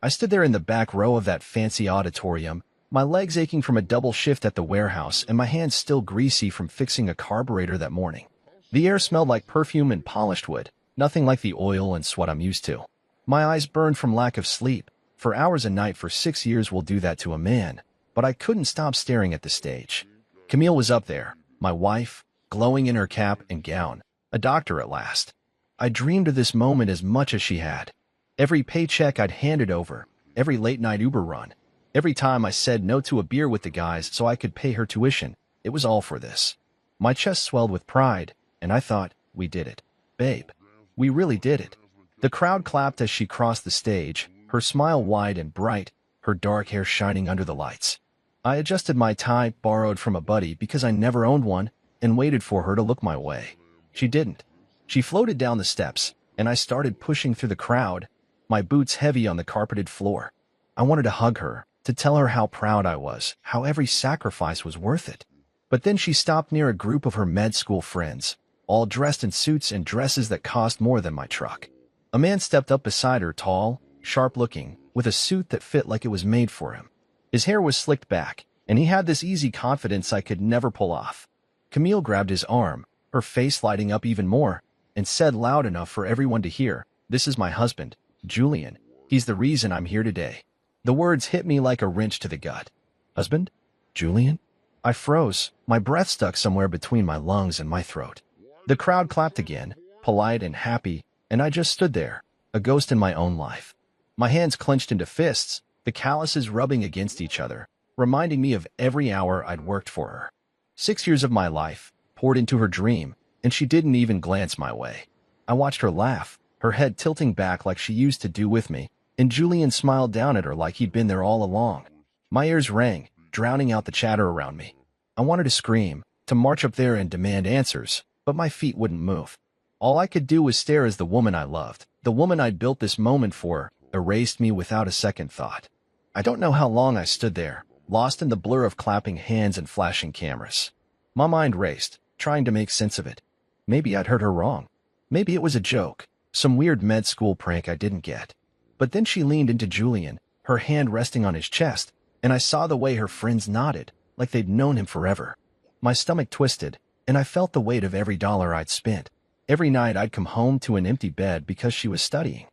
I stood there in the back row of that fancy auditorium, my legs aching from a double shift at the warehouse and my hands still greasy from fixing a carburetor that morning. The air smelled like perfume and polished wood, nothing like the oil and sweat I'm used to. My eyes burned from lack of sleep. For hours a night for 6 years will do that to a man, but I couldn't stop staring at the stage. Camille was up there, my wife, glowing in her cap and gown, a doctor at last. I dreamed of this moment as much as she had. Every paycheck I'd handed over, every late-night Uber run, every time I said no to a beer with the guys so I could pay her tuition, it was all for this. My chest swelled with pride, and I thought, we did it. Babe, we really did it. The crowd clapped as she crossed the stage, her smile wide and bright, her dark hair shining under the lights. I adjusted my tie, borrowed from a buddy because I never owned one, and waited for her to look my way. She didn't. She floated down the steps, and I started pushing through the crowd, my boots heavy on the carpeted floor. I wanted to hug her, to tell her how proud I was, how every sacrifice was worth it. But then she stopped near a group of her med school friends, all dressed in suits and dresses that cost more than my truck. A man stepped up beside her, tall, sharp-looking, with a suit that fit like it was made for him. His hair was slicked back, and he had this easy confidence I could never pull off. Camille grabbed his arm, her face lighting up even more, and said loud enough for everyone to hear, "This is my husband, Julian. He's the reason I'm here today." The words hit me like a wrench to the gut. Husband? Julian? I froze, my breath stuck somewhere between my lungs and my throat. The crowd clapped again, polite and happy, and I just stood there, a ghost in my own life. My hands clenched into fists, the calluses rubbing against each other, reminding me of every hour I'd worked for her. 6 years of my life, poured into her dream, and she didn't even glance my way. I watched her laugh, her head tilting back like she used to do with me, and Julian smiled down at her like he'd been there all along. My ears rang, drowning out the chatter around me. I wanted to scream, to march up there and demand answers, but my feet wouldn't move. All I could do was stare as the woman I loved, the woman I'd built this moment for, erased me without a second thought. I don't know how long I stood there, lost in the blur of clapping hands and flashing cameras. My mind raced, trying to make sense of it. Maybe I'd heard her wrong. Maybe it was a joke, some weird med school prank I didn't get. But then she leaned into Julian, her hand resting on his chest, and I saw the way her friends nodded, like they'd known him forever. My stomach twisted, and I felt the weight of every dollar I'd spent. Every night I'd come home to an empty bed because she was studying.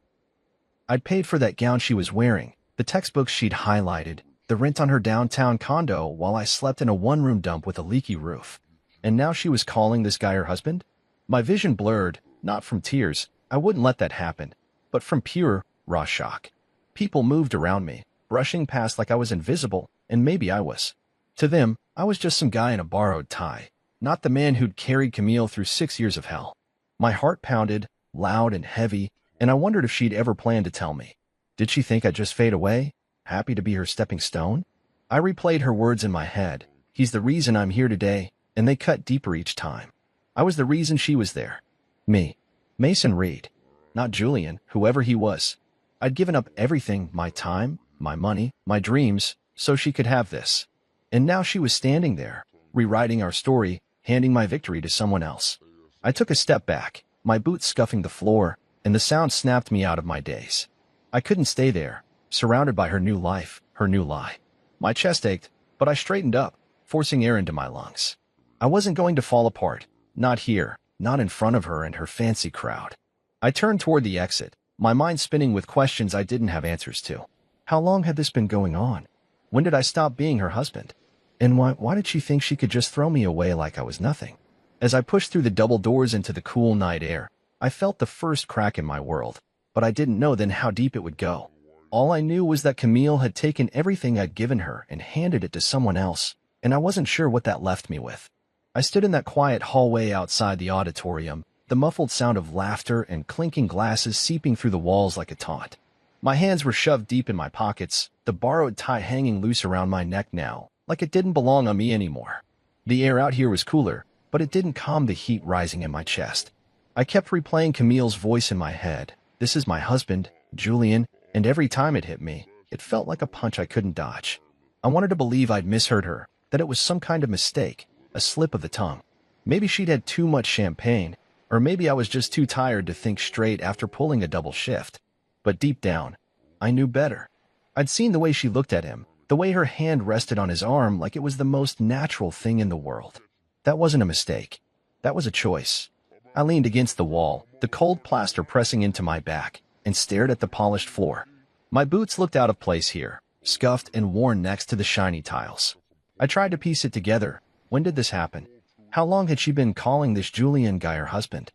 I'd paid for that gown she was wearing, the textbooks she'd highlighted, the rent on her downtown condo while I slept in a one-room dump with a leaky roof. And now she was calling this guy her husband? My vision blurred, not from tears, I wouldn't let that happen, but from pure, raw shock. People moved around me, brushing past like I was invisible, and maybe I was. To them, I was just some guy in a borrowed tie, not the man who'd carried Camille through 6 years of hell. My heart pounded, loud and heavy, and I wondered if she'd ever planned to tell me. Did she think I'd just fade away, happy to be her stepping stone? I replayed her words in my head. He's the reason I'm here today, and they cut deeper each time. I was the reason she was there. Me. Mason Reed. Not Julian, whoever he was. I'd given up everything, my time, my money, my dreams, so she could have this. And now she was standing there, rewriting our story, handing my victory to someone else. I took a step back, my boots scuffing the floor, and the sound snapped me out of my daze. I couldn't stay there, surrounded by her new life, her new lie. My chest ached, but I straightened up, forcing air into my lungs. I wasn't going to fall apart, not here, not in front of her and her fancy crowd. I turned toward the exit, my mind spinning with questions I didn't have answers to. How long had this been going on? When did I stop being her husband? And why did she think she could just throw me away like I was nothing? As I pushed through the double doors into the cool night air, I felt the first crack in my world, but I didn't know then how deep it would go. All I knew was that Camille had taken everything I'd given her and handed it to someone else, and I wasn't sure what that left me with. I stood in that quiet hallway outside the auditorium, the muffled sound of laughter and clinking glasses seeping through the walls like a taunt. My hands were shoved deep in my pockets, the borrowed tie hanging loose around my neck now, like it didn't belong on me anymore. The air out here was cooler, but it didn't calm the heat rising in my chest. I kept replaying Camille's voice in my head. This is my husband, Julian, and every time it hit me, it felt like a punch I couldn't dodge. I wanted to believe I'd misheard her, that it was some kind of mistake, a slip of the tongue. Maybe she'd had too much champagne, or maybe I was just too tired to think straight after pulling a double shift. But deep down, I knew better. I'd seen the way she looked at him, the way her hand rested on his arm like it was the most natural thing in the world. That wasn't a mistake. That was a choice. I leaned against the wall, the cold plaster pressing into my back, and stared at the polished floor. My boots looked out of place here, scuffed and worn next to the shiny tiles. I tried to piece it together. When did this happen? How long had she been calling this Julian guy her husband?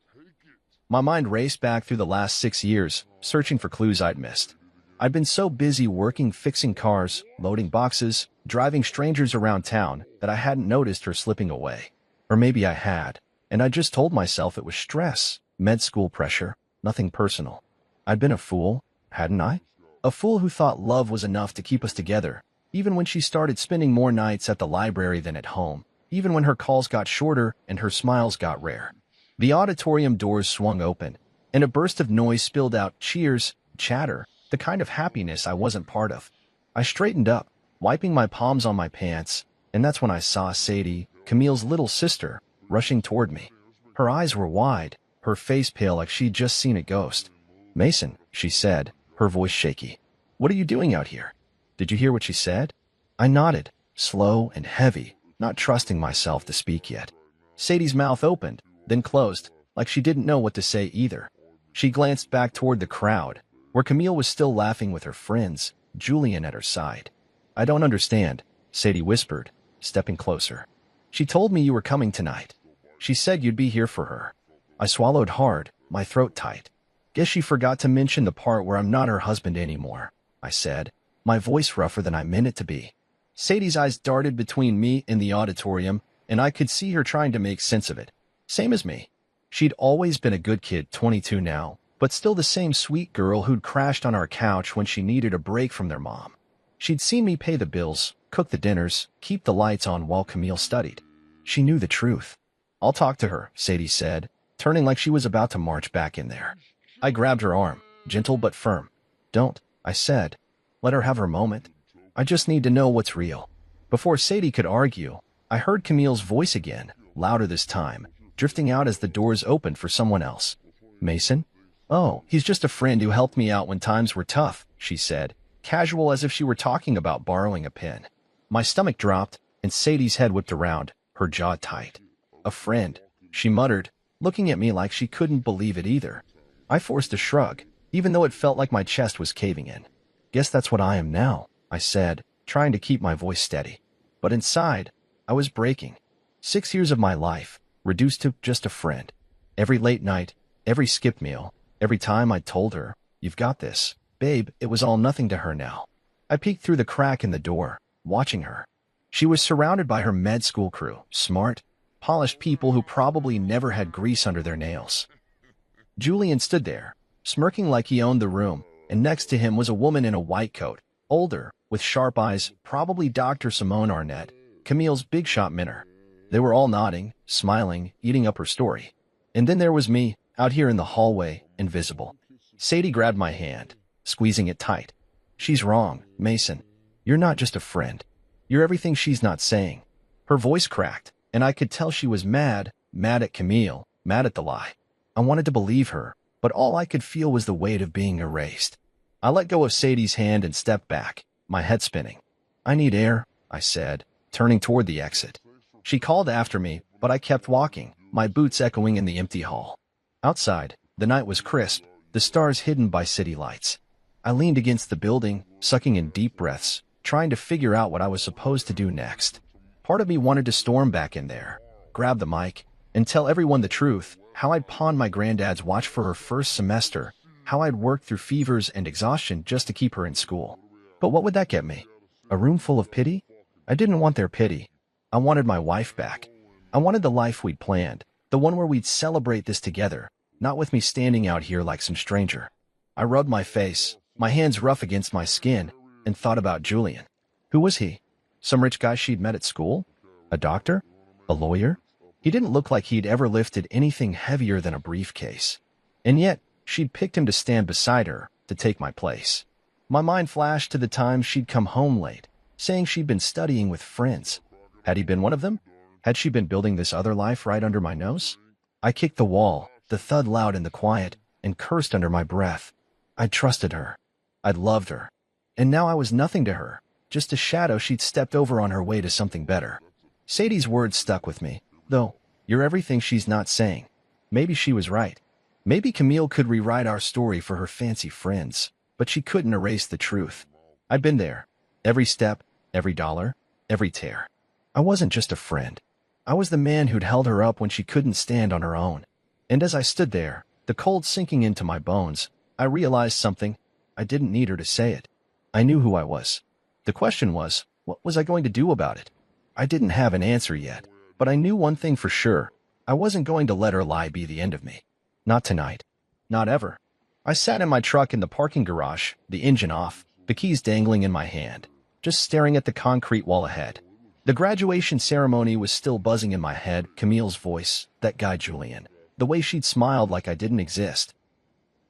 My mind raced back through the last 6 years, searching for clues I'd missed. I'd been so busy working, fixing cars, loading boxes, driving strangers around town that I hadn't noticed her slipping away. Or maybe I had, and I just told myself it was stress, med school pressure, nothing personal. I'd been a fool, hadn't I? A fool who thought love was enough to keep us together, even when she started spending more nights at the library than at home, even when her calls got shorter and her smiles got rare. The auditorium doors swung open, and a burst of noise spilled out, cheers, chatter, the kind of happiness I wasn't part of. I straightened up, wiping my palms on my pants, and that's when I saw Sadie, Camille's little sister, rushing toward me. Her eyes were wide, her face pale like she'd just seen a ghost. "Mason," she said, her voice shaky. "What are you doing out here?" Did you hear what she said? I nodded, slow and heavy, not trusting myself to speak yet. Sadie's mouth opened, then closed, like she didn't know what to say either. She glanced back toward the crowd, where Camille was still laughing with her friends, Julian at her side. "I don't understand," Sadie whispered, stepping closer. "She told me you were coming tonight. She said you'd be here for her." I swallowed hard, my throat tight. "Guess she forgot to mention the part where I'm not her husband anymore," I said, my voice rougher than I meant it to be. Sadie's eyes darted between me and the auditorium, and I could see her trying to make sense of it. Same as me. She'd always been a good kid, 22 now, but still the same sweet girl who'd crashed on our couch when she needed a break from their mom. She'd seen me pay the bills, cook the dinners, keep the lights on while Camille studied. She knew the truth. "I'll talk to her," Sadie said, turning like she was about to march back in there. I grabbed her arm, gentle but firm. "Don't," I said. "Let her have her moment. I just need to know what's real." Before Sadie could argue, I heard Camille's voice again, louder this time, drifting out as the doors opened for someone else. "Mason?" "Oh, he's just a friend who helped me out when times were tough," she said, casual as if she were talking about borrowing a pen. My stomach dropped, and Sadie's head whipped around, her jaw tight. "A friend," she muttered, looking at me like she couldn't believe it either. I forced a shrug, even though it felt like my chest was caving in. "Guess that's what I am now," I said, trying to keep my voice steady. But inside, I was breaking. 6 years of my life, reduced to just a friend. Every late night, every skip meal, every time I told her, "You've got this, babe," it was all nothing to her now. I peeked through the crack in the door, watching her. She was surrounded by her med school crew, smart, polished people who probably never had grease under their nails. Julian stood there, smirking like he owned the room, and next to him was a woman in a white coat, older, with sharp eyes, probably Dr. Simone Arnett, Camille's big shot mentor. They were all nodding, smiling, eating up her story. And then there was me, out here in the hallway, invisible. Sadie grabbed my hand, squeezing it tight. "She's wrong, Mason. You're not just a friend. You're everything she's not saying." Her voice cracked, and I could tell she was mad at Camille, mad at the lie. I wanted to believe her, but all I could feel was the weight of being erased. I let go of Sadie's hand and stepped back, my head spinning. "I need air," I said, turning toward the exit. She called after me, but I kept walking, my boots echoing in the empty hall. Outside, the night was crisp, the stars hidden by city lights. I leaned against the building, sucking in deep breaths, trying to figure out what I was supposed to do next. Part of me wanted to storm back in there, grab the mic, and tell everyone the truth, how I'd pawned my granddad's watch for her first semester, how I'd worked through fevers and exhaustion just to keep her in school. But what would that get me? A room full of pity? I didn't want their pity. I wanted my wife back. I wanted the life we'd planned, the one where we'd celebrate this together, not with me standing out here like some stranger. I rubbed my face, my hands rough against my skin, and thought about Julian. Who was he? Some rich guy she'd met at school? A doctor? A lawyer? He didn't look like he'd ever lifted anything heavier than a briefcase. And yet, she'd picked him to stand beside her, to take my place. My mind flashed to the times she'd come home late, saying she'd been studying with friends. Had he been one of them? Had she been building this other life right under my nose? I kicked the wall, the thud loud in the quiet, and cursed under my breath. I'd trusted her. I'd loved her. And now I was nothing to her, just a shadow she'd stepped over on her way to something better. Sadie's words stuck with me, though. You're everything she's not saying. Maybe she was right. Maybe Camille could rewrite our story for her fancy friends, but she couldn't erase the truth. I'd been there. Every step, every dollar, every tear. I wasn't just a friend. I was the man who'd held her up when she couldn't stand on her own. And as I stood there, the cold sinking into my bones, I realized something. I didn't need her to say it. I knew who I was. The question was, what was I going to do about it? I didn't have an answer yet, but I knew one thing for sure. I wasn't going to let her lie be the end of me. Not tonight. Not ever. I sat in my truck in the parking garage, the engine off, the keys dangling in my hand, just staring at the concrete wall ahead. The graduation ceremony was still buzzing in my head, Camille's voice, that guy Julian, the way she'd smiled like I didn't exist.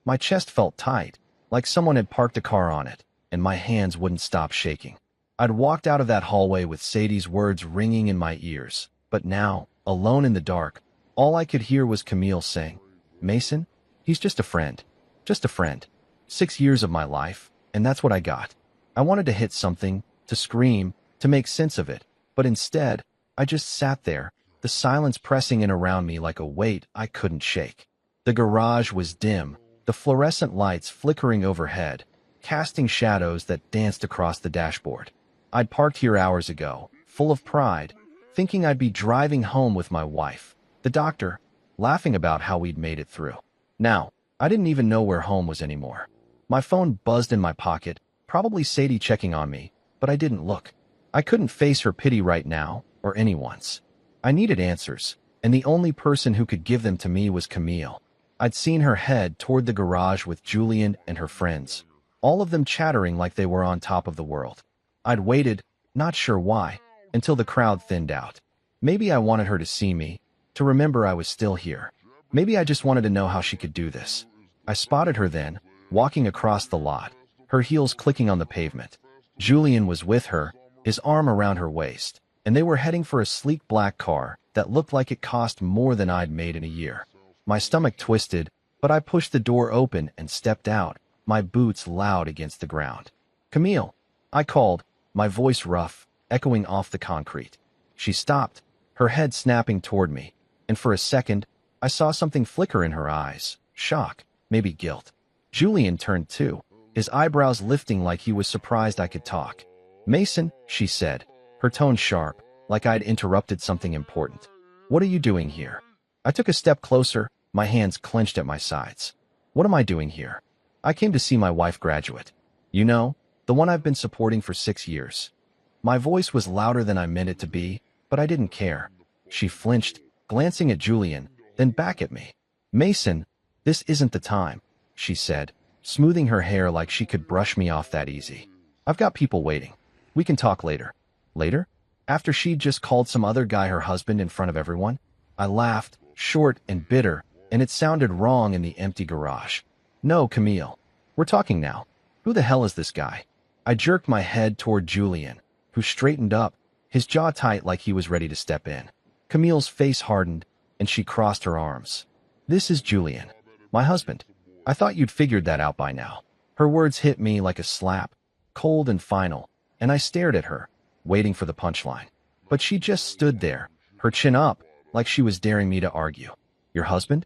My chest felt tight, like someone had parked a car on it, and my hands wouldn't stop shaking. I'd walked out of that hallway with Sadie's words ringing in my ears, but now, alone in the dark, all I could hear was Camille saying, Mason, he's just a friend. Just a friend. 6 years of my life, and that's what I got. I wanted to hit something, to scream, to make sense of it, but instead, I just sat there, the silence pressing in around me like a weight I couldn't shake. The garage was dim, the fluorescent lights flickering overhead, casting shadows that danced across the dashboard. I'd parked here hours ago, full of pride, thinking I'd be driving home with my wife, the doctor, laughing about how we'd made it through. Now, I didn't even know where home was anymore. My phone buzzed in my pocket, probably Sadie checking on me, but I didn't look. I couldn't face her pity right now, or anyone's. I needed answers, and the only person who could give them to me was Camille. I'd seen her head toward the garage with Julian and her friends, all of them chattering like they were on top of the world. I'd waited, not sure why, until the crowd thinned out. Maybe I wanted her to see me, to remember I was still here. Maybe I just wanted to know how she could do this. I spotted her then, walking across the lot, her heels clicking on the pavement. Julian was with her, his arm around her waist, and they were heading for a sleek black car that looked like it cost more than I'd made in a year. My stomach twisted, but I pushed the door open and stepped out, my boots loud against the ground. Camille, I called, my voice rough, echoing off the concrete. She stopped, her head snapping toward me, and for a second, I saw something flicker in her eyes, shock, maybe guilt. Julian turned too, his eyebrows lifting like he was surprised I could talk. Mason, she said, her tone sharp, like I'd interrupted something important. What are you doing here? I took a step closer, my hands clenched at my sides. What am I doing here? I came to see my wife graduate. You know, the one I've been supporting for 6 years. My voice was louder than I meant it to be, but I didn't care. She flinched, glancing at Julian, then back at me. Mason, this isn't the time, she said, smoothing her hair like she could brush me off that easy. I've got people waiting. We can talk later. Later? After she'd just called some other guy her husband in front of everyone? I laughed, short and bitter, and it sounded wrong in the empty garage. No, Camille. We're talking now. Who the hell is this guy? I jerked my head toward Julian, who straightened up, his jaw tight like he was ready to step in. Camille's face hardened, and she crossed her arms. This is Julian, my husband. I thought you'd figured that out by now. Her words hit me like a slap, cold and final, and I stared at her, waiting for the punchline. But she just stood there, her chin up, like she was daring me to argue. Your husband?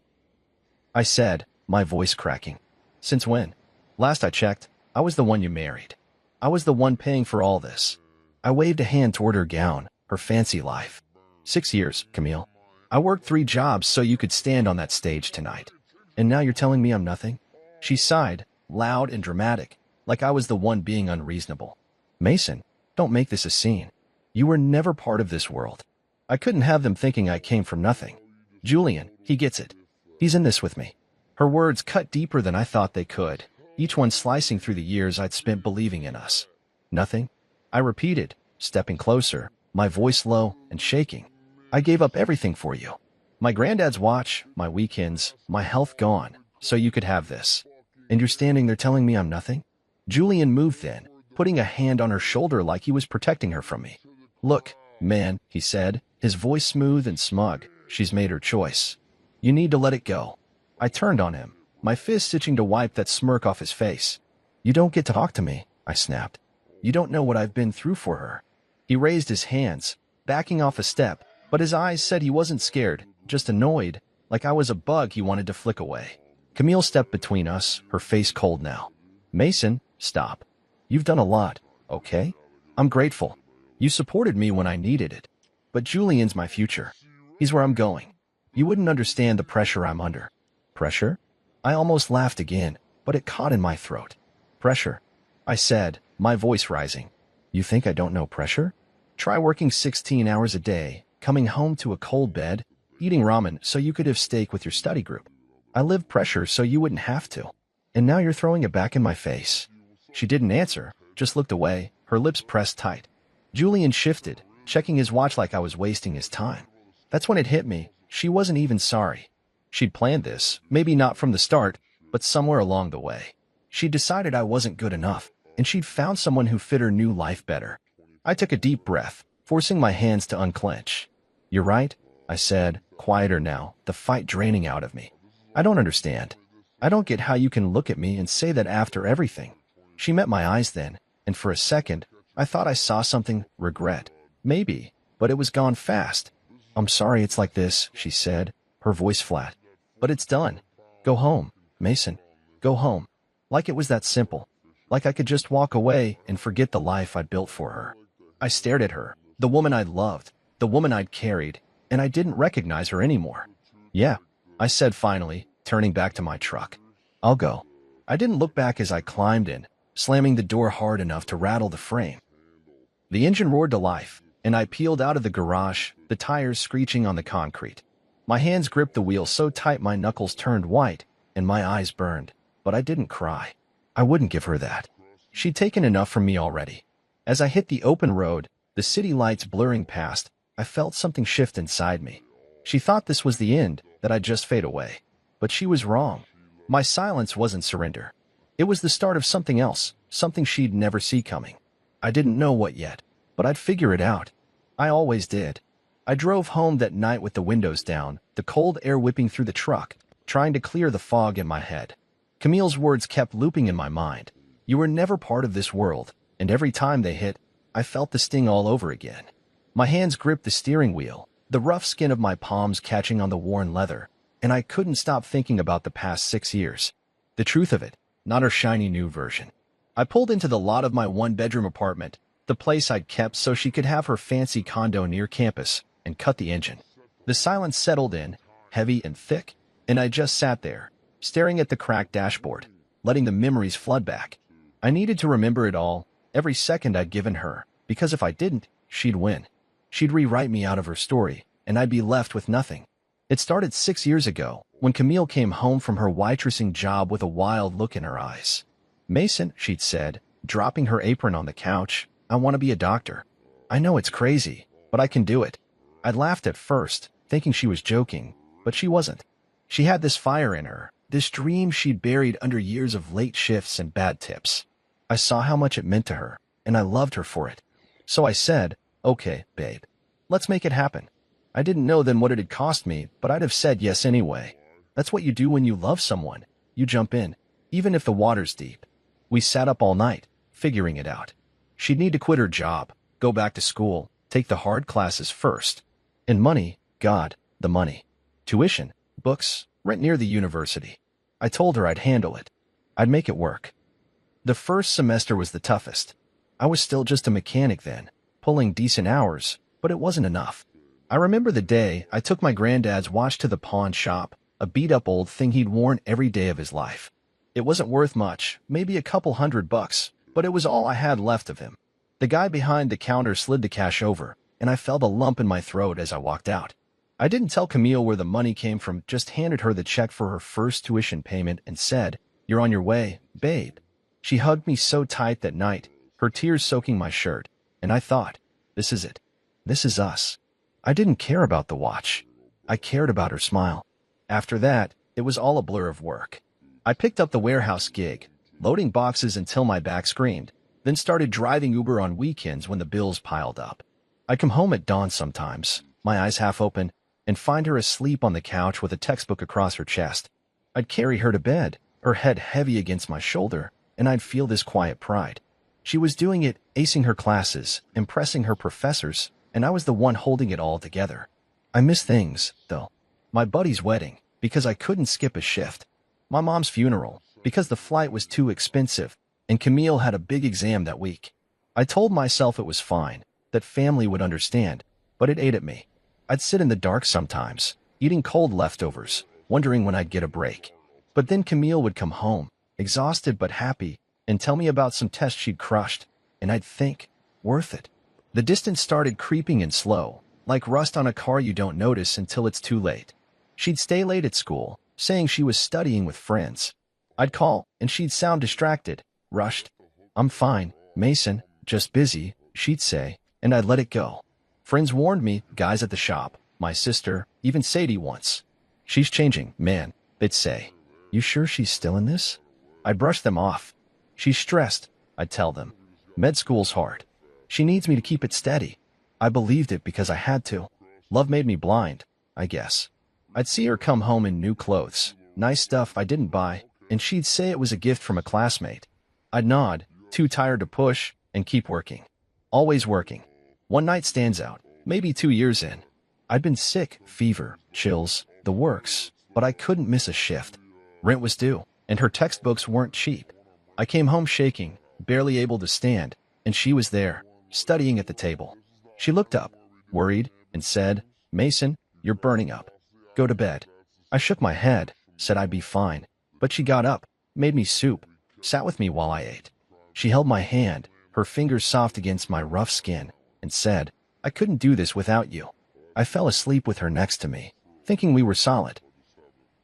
I said, my voice cracking. Since when? Last I checked, I was the one you married. I was the one paying for all this. I waved a hand toward her gown, her fancy life. 6 years, Camille. I worked 3 jobs so you could stand on that stage tonight. And now you're telling me I'm nothing? She sighed, loud and dramatic, like I was the one being unreasonable. Mason, don't make this a scene. You were never part of this world. I couldn't have them thinking I came from nothing. Julian, he gets it. He's in this with me. Her words cut deeper than I thought they could, each one slicing through the years I'd spent believing in us. Nothing? I repeated, stepping closer, my voice low and shaking. I gave up everything for you. My granddad's watch, my weekends, my health gone, so you could have this. And you're standing there telling me I'm nothing? Julian moved then, putting a hand on her shoulder like he was protecting her from me. Look, man, he said, his voice smooth and smug. She's made her choice. You need to let it go. I turned on him, my fist itching to wipe that smirk off his face. You don't get to talk to me. I snapped. You don't know what I've been through for her. He raised his hands, backing off a step, but his eyes said he wasn't scared, just annoyed, like I was a bug he wanted to flick away. Camille stepped between us, her face cold now. Mason, stop. You've done a lot, okay? I'm grateful. You supported me when I needed it. But Julian's my future. He's where I'm going. You wouldn't understand the pressure I'm under. Pressure? I almost laughed again, but it caught in my throat. Pressure, I said, my voice rising. You think I don't know pressure? Try working 16 hours a day, coming home to a cold bed, eating ramen so you could have steak with your study group. I lived pressure so you wouldn't have to. And now you're throwing it back in my face. She didn't answer, just looked away, her lips pressed tight. Julian shifted, checking his watch like I was wasting his time. That's when it hit me. She wasn't even sorry. She'd planned this, maybe not from the start, but somewhere along the way. She decided I wasn't good enough, and she'd found someone who fit her new life better. I took a deep breath, forcing my hands to unclench. You're right, I said, quieter now, the fight draining out of me. I don't understand. I don't get how you can look at me and say that after everything. She met my eyes then, and for a second, I thought I saw something, regret. Maybe, but it was gone fast. I'm sorry it's like this, she said, her voice flat. But it's done. Go home, Mason. Go home. Like it was that simple. Like I could just walk away and forget the life I'd built for her. I stared at her, the woman I'd loved, the woman I'd carried, and I didn't recognize her anymore. Yeah, I said finally, turning back to my truck. I'll go. I didn't look back as I climbed in, slamming the door hard enough to rattle the frame. The engine roared to life, and I peeled out of the garage, the tires screeching on the concrete. My hands gripped the wheel so tight my knuckles turned white, and my eyes burned, but I didn't cry. I wouldn't give her that. She'd taken enough from me already. As I hit the open road, the city lights blurring past, I felt something shift inside me. She thought this was the end, that I'd just fade away. But she was wrong. My silence wasn't surrender. It was the start of something else, something she'd never see coming. I didn't know what yet, but I'd figure it out. I always did. I drove home that night with the windows down, the cold air whipping through the truck, trying to clear the fog in my head. Camille's words kept looping in my mind. You were never part of this world, and every time they hit, I felt the sting all over again. My hands gripped the steering wheel, the rough skin of my palms catching on the worn leather, and I couldn't stop thinking about the past 6 years. The truth of it, not her shiny new version. I pulled into the lot of my one-bedroom apartment, the place I'd kept so she could have her fancy condo near campus, and cut the engine. The silence settled in, heavy and thick, and I just sat there, staring at the cracked dashboard, letting the memories flood back. I needed to remember it all, every second I'd given her, because if I didn't, she'd win. She'd rewrite me out of her story, and I'd be left with nothing. It started 6 years ago, when Camille came home from her waitressing job with a wild look in her eyes. Mason, she'd said, dropping her apron on the couch, I want to be a doctor. I know it's crazy, but I can do it. I'd laughed at first, thinking she was joking, but she wasn't. She had this fire in her, this dream she'd buried under years of late shifts and bad tips. I saw how much it meant to her, and I loved her for it. So I said, okay, babe, let's make it happen. I didn't know then what it'd cost me, but I'd have said yes anyway. That's what you do when you love someone. You jump in, even if the water's deep. We sat up all night, figuring it out. She'd need to quit her job, go back to school, take the hard classes first. And money, God, the money. Tuition, books, rent near the university. I told her I'd handle it. I'd make it work. The first semester was the toughest. I was still just a mechanic then, pulling decent hours, but it wasn't enough. I remember the day I took my granddad's watch to the pawn shop, a beat-up old thing he'd worn every day of his life. It wasn't worth much, maybe a couple $100, but it was all I had left of him. The guy behind the counter slid the cash over, and I felt a lump in my throat as I walked out. I didn't tell Camille where the money came from, just handed her the check for her first tuition payment and said, "You're on your way, babe." She hugged me so tight that night, her tears soaking my shirt, and I thought, this is it. This is us. I didn't care about the watch. I cared about her smile. After that, it was all a blur of work. I picked up the warehouse gig, loading boxes until my back screamed, then started driving Uber on weekends when the bills piled up. I'd come home at dawn sometimes, my eyes half open, and find her asleep on the couch with a textbook across her chest. I'd carry her to bed, her head heavy against my shoulder, and I'd feel this quiet pride. She was doing it, acing her classes, impressing her professors, and I was the one holding it all together. I missed things, though. My buddy's wedding, because I couldn't skip a shift. My mom's funeral, because the flight was too expensive, and Camille had a big exam that week. I told myself it was fine, that family would understand, but it ate at me. I'd sit in the dark sometimes, eating cold leftovers, wondering when I'd get a break. But then Camille would come home, exhausted but happy, and tell me about some test she'd crushed, and I'd think, worth it. The distance started creeping in slow, like rust on a car you don't notice until it's too late. She'd stay late at school, saying she was studying with friends. I'd call, and she'd sound distracted, rushed. "I'm fine, Mason, just busy," she'd say, and I'd let it go. Friends warned me, guys at the shop, my sister, even Sadie once. "She's changing, man," they'd say. "You sure she's still in this?" I'd brush them off. "She's stressed," I'd tell them. "Med school's hard. She needs me to keep it steady." I believed it because I had to. Love made me blind, I guess. I'd see her come home in new clothes, nice stuff I didn't buy, and she'd say it was a gift from a classmate. I'd nod, too tired to push, and keep working. Always working. One night stands out, maybe 2 years in. I'd been sick, fever, chills, the works, but I couldn't miss a shift. Rent was due, and her textbooks weren't cheap. I came home shaking, barely able to stand, and she was there, studying at the table. She looked up, worried, and said, "Mason, you're burning up. Go to bed." I shook my head, said I'd be fine, but she got up, made me soup, sat with me while I ate. She held my hand, her fingers soft against my rough skin, and said, "I couldn't do this without you." I fell asleep with her next to me, thinking we were solid.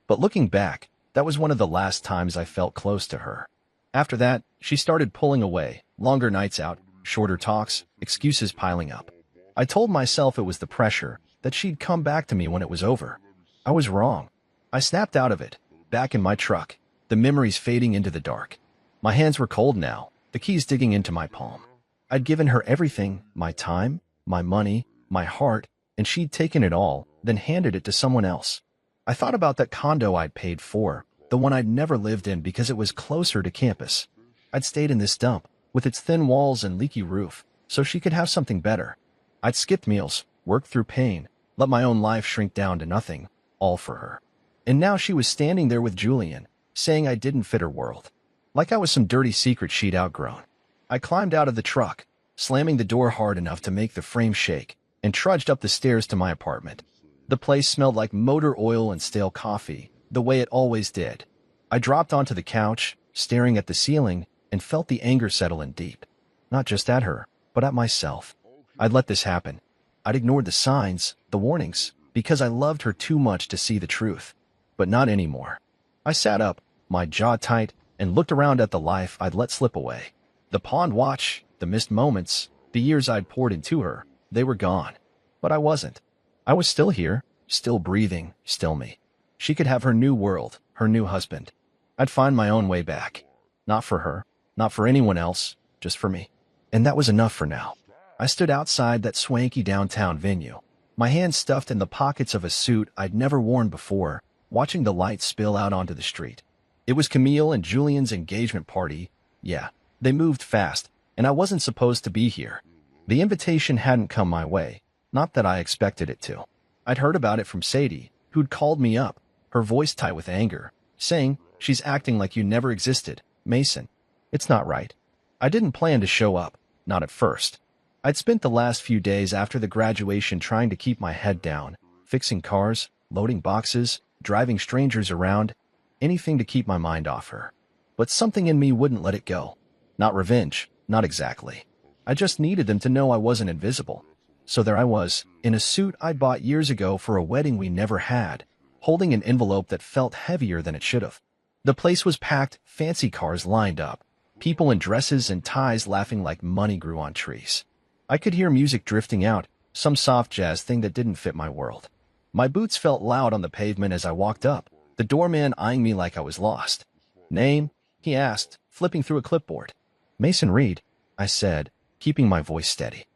But looking back, that was one of the last times I felt close to her. After that, she started pulling away, longer nights out, shorter talks, excuses piling up. I told myself it was the pressure, that she'd come back to me when it was over. I was wrong. I snapped out of it, back in my truck, the memories fading into the dark. My hands were cold now, the keys digging into my palm. I'd given her everything, my time, my money, my heart, and she'd taken it all, then handed it to someone else. I thought about that condo I'd paid for, the one I'd never lived in because it was closer to campus. I'd stayed in this dump, with its thin walls and leaky roof, so she could have something better. I'd skipped meals, worked through pain, let my own life shrink down to nothing, all for her. And now she was standing there with Julian, saying I didn't fit her world. Like I was some dirty secret she'd outgrown. I climbed out of the truck, slamming the door hard enough to make the frame shake, and trudged up the stairs to my apartment. The place smelled like motor oil and stale coffee, the way it always did. I dropped onto the couch, staring at the ceiling, and felt the anger settle in deep. Not just at her, but at myself. I'd let this happen. I'd ignored the signs, the warnings, because I loved her too much to see the truth. But not anymore. I sat up, my jaw tight, and looked around at the life I'd let slip away. The pawned watch, the missed moments, the years I'd poured into her, they were gone. But I wasn't. I was still here, still breathing, still me. She could have her new world, her new husband. I'd find my own way back. Not for her, not for anyone else, just for me. And that was enough for now. I stood outside that swanky downtown venue, my hands stuffed in the pockets of a suit I'd never worn before, watching the lights spill out onto the street. It was Camille and Julian's engagement party. Yeah, they moved fast, and I wasn't supposed to be here. The invitation hadn't come my way, not that I expected it to. I'd heard about it from Sadie, who'd called me up, her voice tight with anger, saying, "She's acting like you never existed, Mason. It's not right." I didn't plan to show up, not at first. I'd spent the last few days after the graduation trying to keep my head down, fixing cars, loading boxes, driving strangers around, anything to keep my mind off her. But something in me wouldn't let it go. Not revenge, not exactly. I just needed them to know I wasn't invisible. So there I was, in a suit I'd bought years ago for a wedding we never had, holding an envelope that felt heavier than it should have. The place was packed, fancy cars lined up, people in dresses and ties laughing like money grew on trees. I could hear music drifting out, some soft jazz thing that didn't fit my world. My boots felt loud on the pavement as I walked up, the doorman eyeing me like I was lost. "Name?" he asked, flipping through a clipboard. "Mason Reed," I said, keeping my voice steady.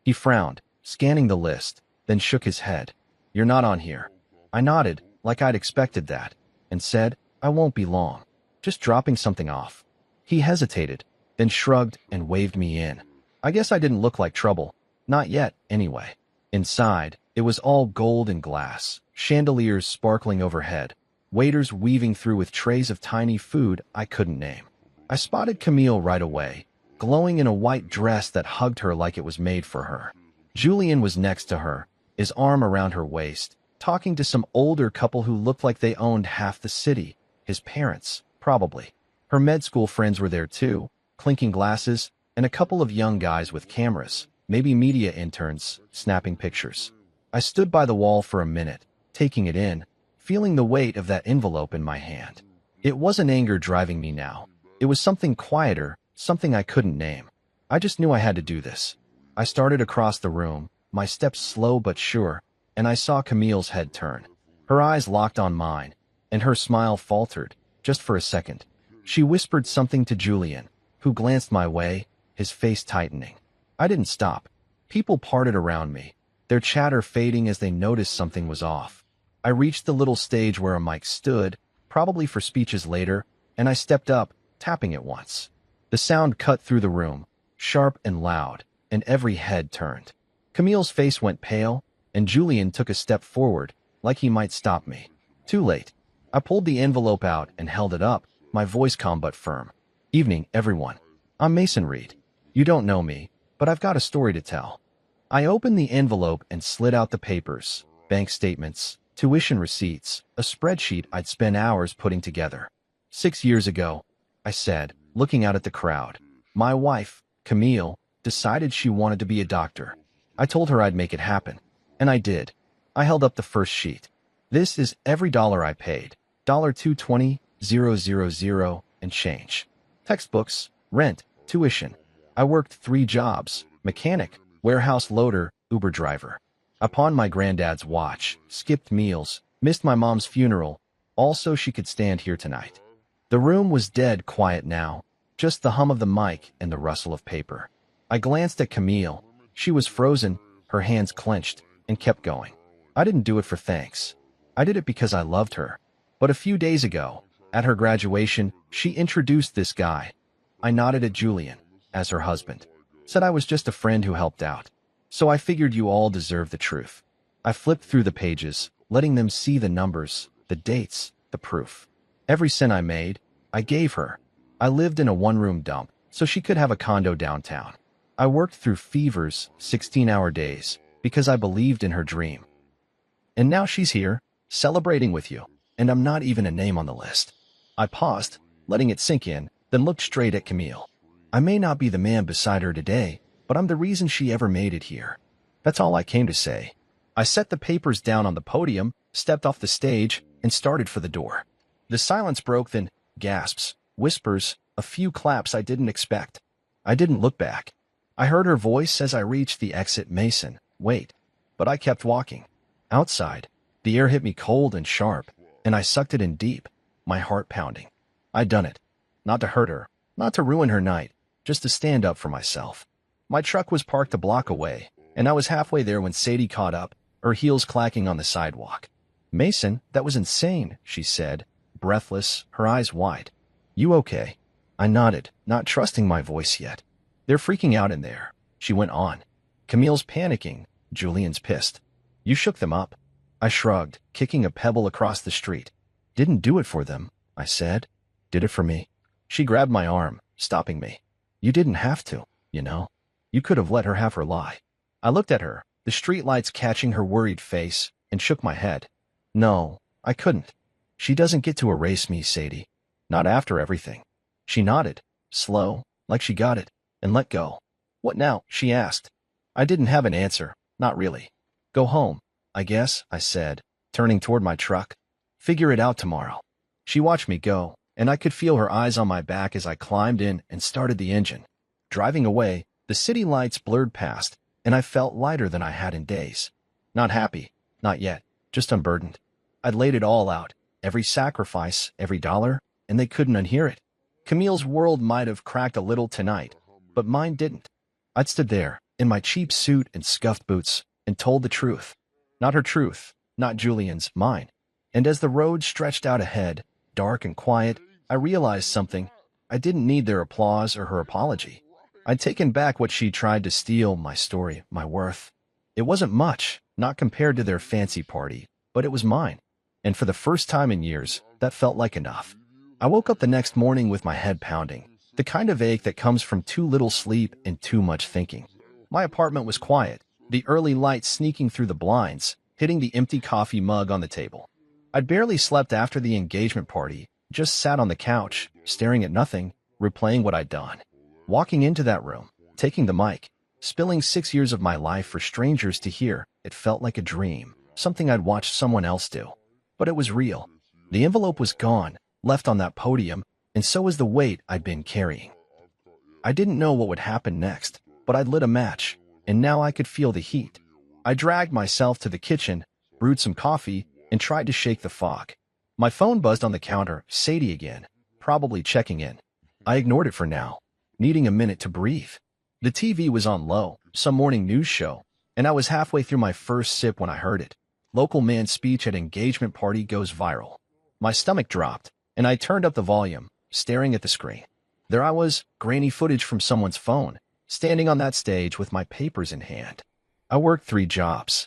He frowned, scanning the list, then shook his head. "You're not on here." I nodded, like I'd expected that, and said, "I won't be long. Just dropping something off." He hesitated. then shrugged and waved me in. I guess I didn't look like trouble. Not yet, anyway. Inside, it was all gold and glass, chandeliers sparkling overhead, waiters weaving through with trays of tiny food I couldn't name. I spotted Camille right away, glowing in a white dress that hugged her like it was made for her. Julian was next to her, his arm around her waist, talking to some older couple who looked like they owned half the city. His parents, probably. Her med school friends were there too, clinking glasses, and a couple of young guys with cameras, maybe media interns, snapping pictures. I stood by the wall for a minute, taking it in, feeling the weight of that envelope in my hand. It wasn't anger driving me now. It was something quieter, something I couldn't name. I just knew I had to do this. I started across the room, my steps slow but sure, and I saw Camille's head turn. Her eyes locked on mine, and her smile faltered, just for a second. She whispered something to Julian, who glanced my way, his face tightening. I didn't stop. People parted around me, their chatter fading as they noticed something was off. I reached the little stage where a mic stood, probably for speeches later, and I stepped up, tapping it once. The sound cut through the room, sharp and loud, and every head turned. Camille's face went pale, and Julian took a step forward, like he might stop me. Too late. I pulled the envelope out and held it up, my voice calm but firm. Evening, everyone. I'm Mason Reed. You don't know me, but I've got a story to tell. I opened the envelope and slid out the papers, bank statements, tuition receipts, a spreadsheet I'd spent hours putting together. 6 years ago, I said, looking out at the crowd, my wife, Camille, decided she wanted to be a doctor. I told her I'd make it happen. And I did. I held up the first sheet. This is every dollar I paid. $220,000 and change. Textbooks, rent, tuition. I worked 3 jobs: mechanic, warehouse loader, Uber driver. I pawned my granddad's watch, skipped meals, missed my mom's funeral, all so she could stand here tonight. The room was dead quiet now, just the hum of the mic and the rustle of paper. I glanced at Camille. She was frozen, her hands clenched, and kept going. I didn't do it for thanks. I did it because I loved her. But a few days ago, at her graduation, she introduced this guy. I nodded at Julian, as her husband. Said I was just a friend who helped out. So I figured you all deserve the truth. I flipped through the pages, letting them see the numbers, the dates, the proof. Every cent I made, I gave her. I lived in a one-room dump, so she could have a condo downtown. I worked through fevers, 16-hour days, because I believed in her dream. And now she's here, celebrating with you, and I'm not even a name on the list. I paused, letting it sink in, then looked straight at Camille. I may not be the man beside her today, but I'm the reason she ever made it here. That's all I came to say. I set the papers down on the podium, stepped off the stage, and started for the door. The silence broke, then gasps, whispers, a few claps I didn't expect. I didn't look back. I heard her voice as I reached the exit. Mason, wait. But I kept walking. Outside, the air hit me cold and sharp, and I sucked it in deep, my heart pounding. I'd done it. Not to hurt her, not to ruin her night, just to stand up for myself. My truck was parked a block away, and I was halfway there when Sadie caught up, her heels clacking on the sidewalk. Mason, that was insane, she said, breathless, her eyes wide. You okay? I nodded, not trusting my voice yet. They're freaking out in there, she went on. Camille's panicking, Julian's pissed. You shook them up. I shrugged, kicking a pebble across the street. Didn't do it for them, I said. Did it for me. She grabbed my arm, stopping me. You didn't have to, you know. You could have let her have her lie. I looked at her, the streetlights catching her worried face, and shook my head. No, I couldn't. She doesn't get to erase me, Sadie. Not after everything. She nodded, slow, like she got it, and let go. What now? She asked. I didn't have an answer, not really. Go home, I guess, I said, turning toward my truck. Figure it out tomorrow. She watched me go, and I could feel her eyes on my back as I climbed in and started the engine. Driving away, the city lights blurred past, and I felt lighter than I had in days. Not happy, not yet, just unburdened. I'd laid it all out, every sacrifice, every dollar, and they couldn't unhear it. Camille's world might have cracked a little tonight, but mine didn't. I'd stood there, in my cheap suit and scuffed boots, and told the truth. Not her truth, not Julian's, mine. And as the road stretched out ahead, dark and quiet, I realized something. I didn't need their applause or her apology. I'd taken back what she tried to steal, my story, my worth. It wasn't much, not compared to their fancy party, but it was mine. And for the first time in years, that felt like enough. I woke up the next morning with my head pounding, the kind of ache that comes from too little sleep and too much thinking. My apartment was quiet, the early light sneaking through the blinds, hitting the empty coffee mug on the table. I'd barely slept after the engagement party, just sat on the couch, staring at nothing, replaying what I'd done. Walking into that room, taking the mic, spilling 6 years of my life for strangers to hear, it felt like a dream, something I'd watched someone else do. But it was real. The envelope was gone, left on that podium, and so was the weight I'd been carrying. I didn't know what would happen next, but I'd lit a match, and now I could feel the heat. I dragged myself to the kitchen, brewed some coffee, and tried to shake the fog. My phone buzzed on the counter, Sadie again, probably checking in. I ignored it for now, needing a minute to breathe. The TV was on low, some morning news show, and I was halfway through my first sip when I heard it. Local man's speech at engagement party goes viral. My stomach dropped, and I turned up the volume, staring at the screen. There I was, grainy footage from someone's phone, standing on that stage with my papers in hand. I worked 3 jobs.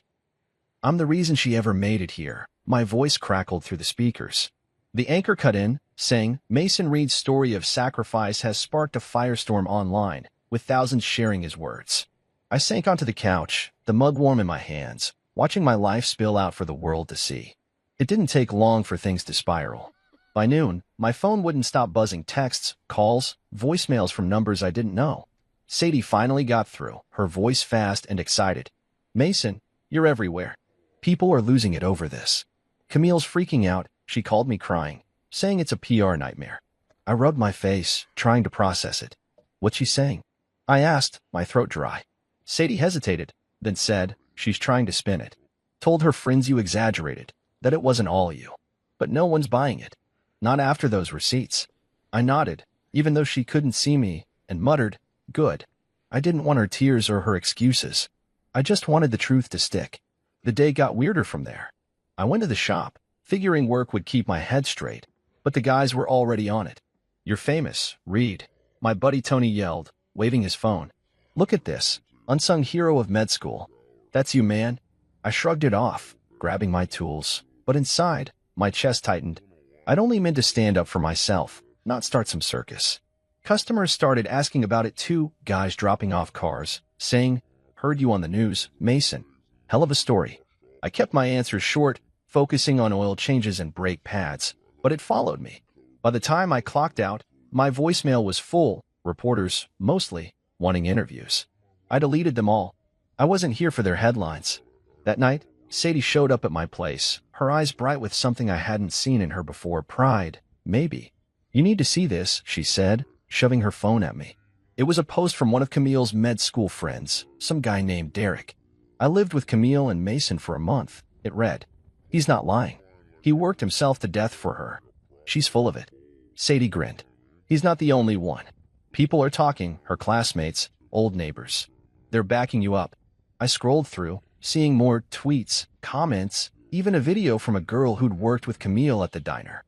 I'm the reason she ever made it here. My voice crackled through the speakers. The anchor cut in, saying, Mason Reed's story of sacrifice has sparked a firestorm online, with thousands sharing his words. I sank onto the couch, the mug warm in my hands, watching my life spill out for the world to see. It didn't take long for things to spiral. By noon, my phone wouldn't stop buzzing texts, calls, voicemails from numbers I didn't know. Sadie finally got through, her voice fast and excited. Mason, you're everywhere. People are losing it over this. Camille's freaking out, she called me crying, saying it's a PR nightmare. I rubbed my face, trying to process it. What's she saying? I asked, my throat dry. Sadie hesitated, then said, she's trying to spin it. Told her friends you exaggerated, that it wasn't all you. But no one's buying it. Not after those receipts. I nodded, even though she couldn't see me, and muttered, good. I didn't want her tears or her excuses. I just wanted the truth to stick. The day got weirder from there. I went to the shop, figuring work would keep my head straight, but the guys were already on it. You're famous, Reed. My buddy Tony yelled, waving his phone. Look at this, unsung hero of med school. That's you, man. I shrugged it off, grabbing my tools, but inside, my chest tightened. I'd only meant to stand up for myself, not start some circus. Customers started asking about it too, guys dropping off cars, saying, heard you on the news, Mason. Hell of a story. I kept my answers short, focusing on oil changes and brake pads, but it followed me. By the time I clocked out, my voicemail was full, reporters, mostly, wanting interviews. I deleted them all. I wasn't here for their headlines. That night, Sadie showed up at my place, her eyes bright with something I hadn't seen in her before, pride, maybe. You need to see this, she said, shoving her phone at me. It was a post from one of Camille's med school friends, some guy named Derek. I lived with Camille and Mason for a month, it read. He's not lying. He worked himself to death for her. She's full of it. Sadie grinned. He's not the only one. People are talking, her classmates, old neighbors. They're backing you up. I scrolled through, seeing more tweets, comments, even a video from a girl who'd worked with Camille at the diner.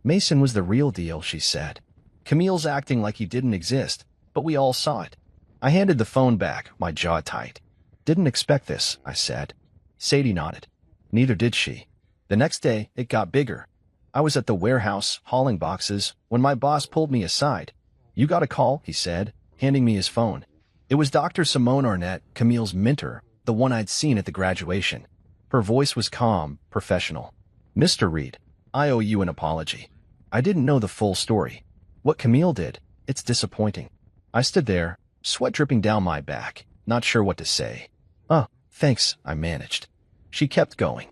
Mason was the real deal, she said. Camille's acting like he didn't exist, but we all saw it. I handed the phone back, my jaw tight. Didn't expect this, I said. Sadie nodded. Neither did she. The next day, it got bigger. I was at the warehouse, hauling boxes, when my boss pulled me aside. You got a call, he said, handing me his phone. It was Dr. Simone Arnett, Camille's mentor, the one I'd seen at the graduation. Her voice was calm, professional. Mr. Reed, I owe you an apology. I didn't know the full story. What Camille did, it's disappointing. I stood there, sweat dripping down my back, not sure what to say. Oh, thanks, I managed. She kept going.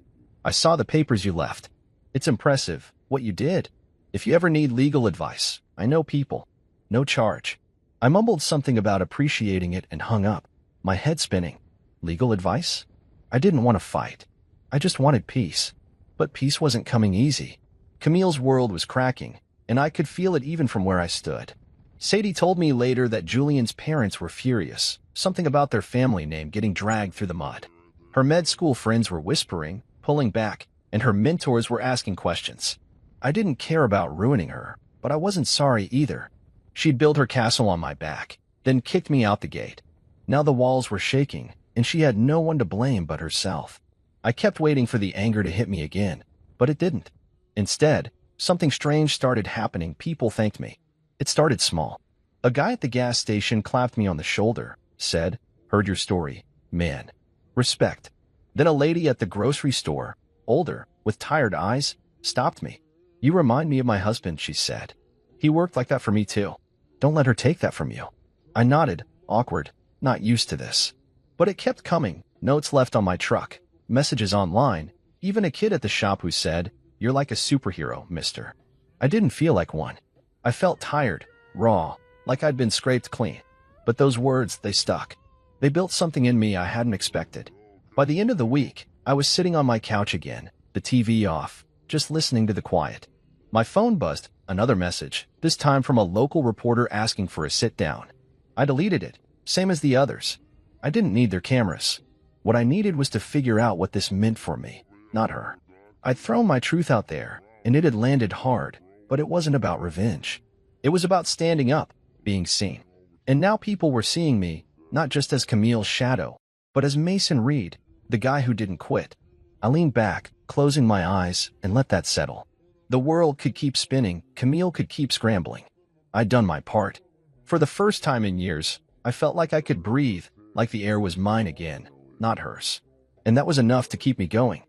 I saw the papers you left. It's impressive, what you did. If you ever need legal advice, I know people. No charge. I mumbled something about appreciating it and hung up, my head spinning. Legal advice? I didn't want to fight. I just wanted peace. But peace wasn't coming easy. Camille's world was cracking, and I could feel it even from where I stood. Sadie told me later that Julian's parents were furious, something about their family name getting dragged through the mud. Her med school friends were whispering, pulling back, and her mentors were asking questions. I didn't care about ruining her, but I wasn't sorry either. She'd built her castle on my back, then kicked me out the gate. Now the walls were shaking, and she had no one to blame but herself. I kept waiting for the anger to hit me again, but it didn't. Instead, something strange started happening. People thanked me. It started small. A guy at the gas station clapped me on the shoulder, said, "Heard your story, man. Respect." Then a lady at the grocery store, older, with tired eyes, stopped me. "You remind me of my husband," she said. "He worked like that for me too. Don't let her take that from you." I nodded, awkward, not used to this. But it kept coming, notes left on my truck, messages online, even a kid at the shop who said, "You're like a superhero, mister." I didn't feel like one. I felt tired, raw, like I'd been scraped clean. But those words, they stuck. They built something in me I hadn't expected. By the end of the week, I was sitting on my couch again, the TV off, just listening to the quiet. My phone buzzed, another message, this time from a local reporter asking for a sit-down. I deleted it, same as the others. I didn't need their cameras. What I needed was to figure out what this meant for me, not her. I'd thrown my truth out there, and it had landed hard, but it wasn't about revenge. It was about standing up, being seen. And now people were seeing me, not just as Camille's shadow, but as Mason Reed, the guy who didn't quit. I leaned back, closing my eyes, and let that settle. The world could keep spinning, Camille could keep scrambling. I'd done my part. For the first time in years, I felt like I could breathe, like the air was mine again, not hers. And that was enough to keep me going.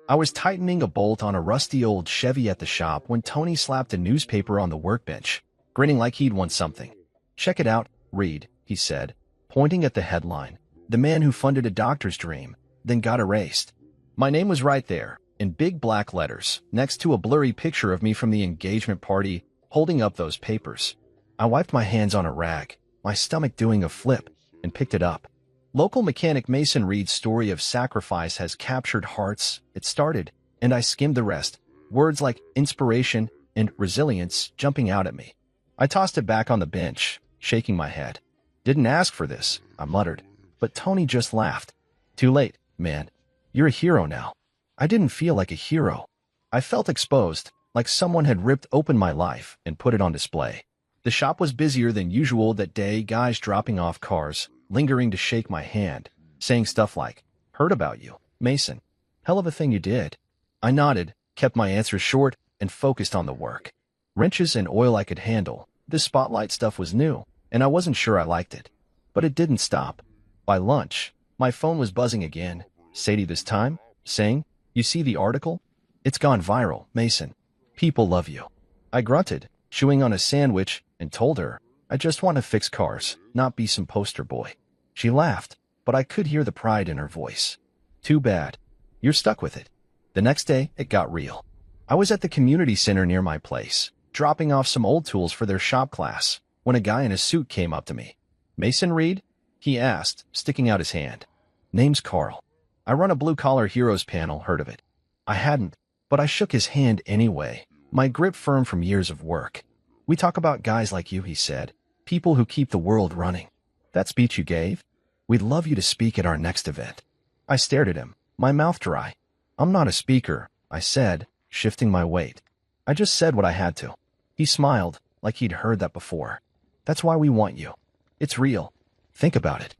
I was tightening a bolt on a rusty old Chevy at the shop when Tony slapped a newspaper on the workbench, grinning like he'd won something. "Check it out, Reed," he said, pointing at the headline, "The man who funded a doctor's dream, then got erased." My name was right there, in big black letters, next to a blurry picture of me from the engagement party, holding up those papers. I wiped my hands on a rag, my stomach doing a flip, and picked it up. Local mechanic Mason Reed's story of sacrifice has captured hearts. It started, and I skimmed the rest, words like inspiration and resilience jumping out at me. I tossed it back on the bench, shaking my head. "Didn't ask for this," I muttered, but Tony just laughed. "Too late, man. You're a hero now." I didn't feel like a hero. I felt exposed, like someone had ripped open my life and put it on display. The shop was busier than usual that day, guys dropping off cars, lingering to shake my hand, saying stuff like, "Heard about you, Mason. Hell of a thing you did." I nodded, kept my answers short, and focused on the work. Wrenches and oil I could handle. This spotlight stuff was new, and I wasn't sure I liked it. But it didn't stop. By lunch, my phone was buzzing again, Sadie this time, saying, "You see the article? It's gone viral, Mason. People love you." I grunted, chewing on a sandwich, and told her, "I just want to fix cars, not be some poster boy." She laughed, but I could hear the pride in her voice. "Too bad. You're stuck with it." The next day, it got real. I was at the community center near my place, dropping off some old tools for their shop class, when a guy in a suit came up to me. "Mason Reed?" he asked, sticking out his hand. "Name's Carl. I run a blue-collar heroes panel, heard of it?" I hadn't, but I shook his hand anyway, my grip firm from years of work. "We talk about guys like you," he said, "people who keep the world running." "That speech you gave? We'd love you to speak at our next event." I stared at him, my mouth dry. "I'm not a speaker," I said, shifting my weight. "I just said what I had to." He smiled, like he'd heard that before. "That's why we want you. It's real. Think about it."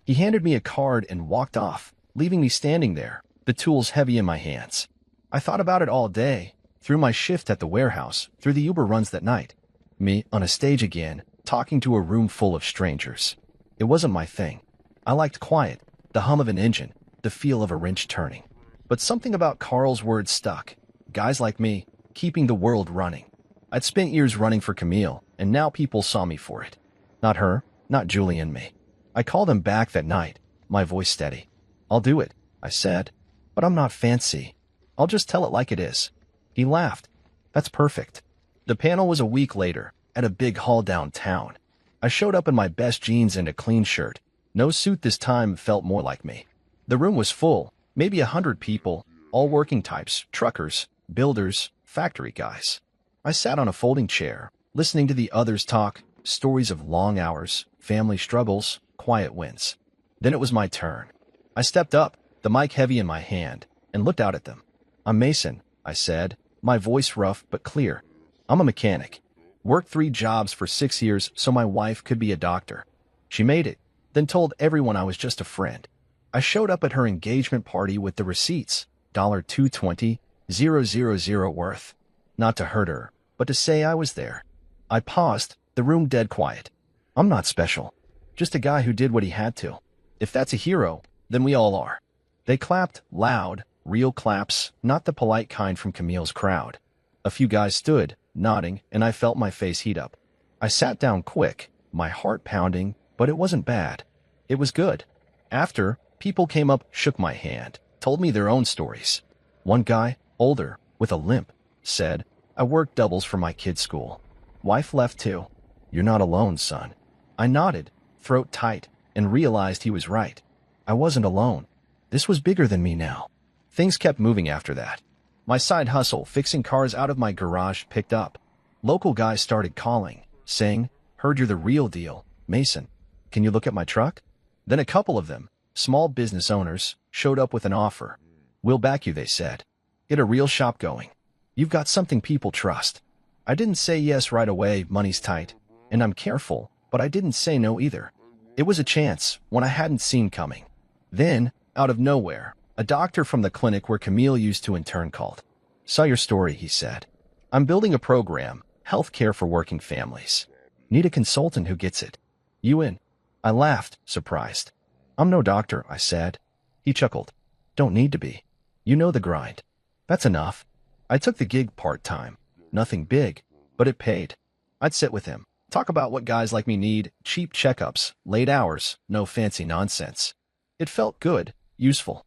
He handed me a card and walked off, leaving me standing there, the tools heavy in my hands. I thought about it all day, through my shift at the warehouse, through the Uber runs that night. Me, on a stage again, talking to a room full of strangers. It wasn't my thing. I liked quiet, the hum of an engine, the feel of a wrench turning. But something about Carl's words stuck. Guys like me, keeping the world running. I'd spent years running for Camille, and now people saw me for it. Not her, not Julie and me. I called him back that night, my voice steady. "I'll do it," I said. "But I'm not fancy. I'll just tell it like it is." He laughed. "That's perfect." The panel was a week later, at a big hall downtown. I showed up in my best jeans and a clean shirt. No suit this time felt more like me. The room was full, maybe 100 people, all working types, truckers, builders, factory guys. I sat on a folding chair, listening to the others talk, stories of long hours, family struggles, quiet wins. Then it was my turn. I stepped up, the mic heavy in my hand, and looked out at them. "I'm Mason," I said, my voice rough but clear. I'm a mechanic. Worked 3 jobs for 6 years so my wife could be a doctor. She made it, then told everyone I was just a friend. I showed up at her engagement party with the receipts, $220,000 worth. Not to hurt her, but to say I was there. I paused, the room dead quiet. I'm not special. Just a guy who did what he had to. If that's a hero, then we all are. They clapped, loud, real claps, not the polite kind from Camille's crowd. A few guys stood, nodding, and I felt my face heat up. I sat down quick, my heart pounding, but it wasn't bad. It was good. After, people came up, shook my hand, told me their own stories. One guy, older, with a limp, said, I worked doubles for my kid's school. Wife left too. You're not alone, son. I nodded, throat tight, and realized he was right. I wasn't alone. This was bigger than me now. Things kept moving after that. My side hustle, fixing cars out of my garage, picked up. Local guys started calling, saying, heard you're the real deal, Mason. Can you look at my truck? Then a couple of them, small business owners, showed up with an offer. We'll back you, they said. Get a real shop going. You've got something people trust. I didn't say yes right away, money's tight, and I'm careful, but I didn't say no either. It was a chance, one I hadn't seen coming. Then, out of nowhere, a doctor from the clinic where Camille used to intern called. Saw your story, he said. I'm building a program, health care for working families. Need a consultant who gets it. You in? I laughed, surprised. I'm no doctor, I said. He chuckled. Don't need to be. You know the grind. That's enough. I took the gig part-time. Nothing big, but it paid. I'd sit with him, talk about what guys like me need, cheap checkups, late hours, no fancy nonsense. It felt good, useful.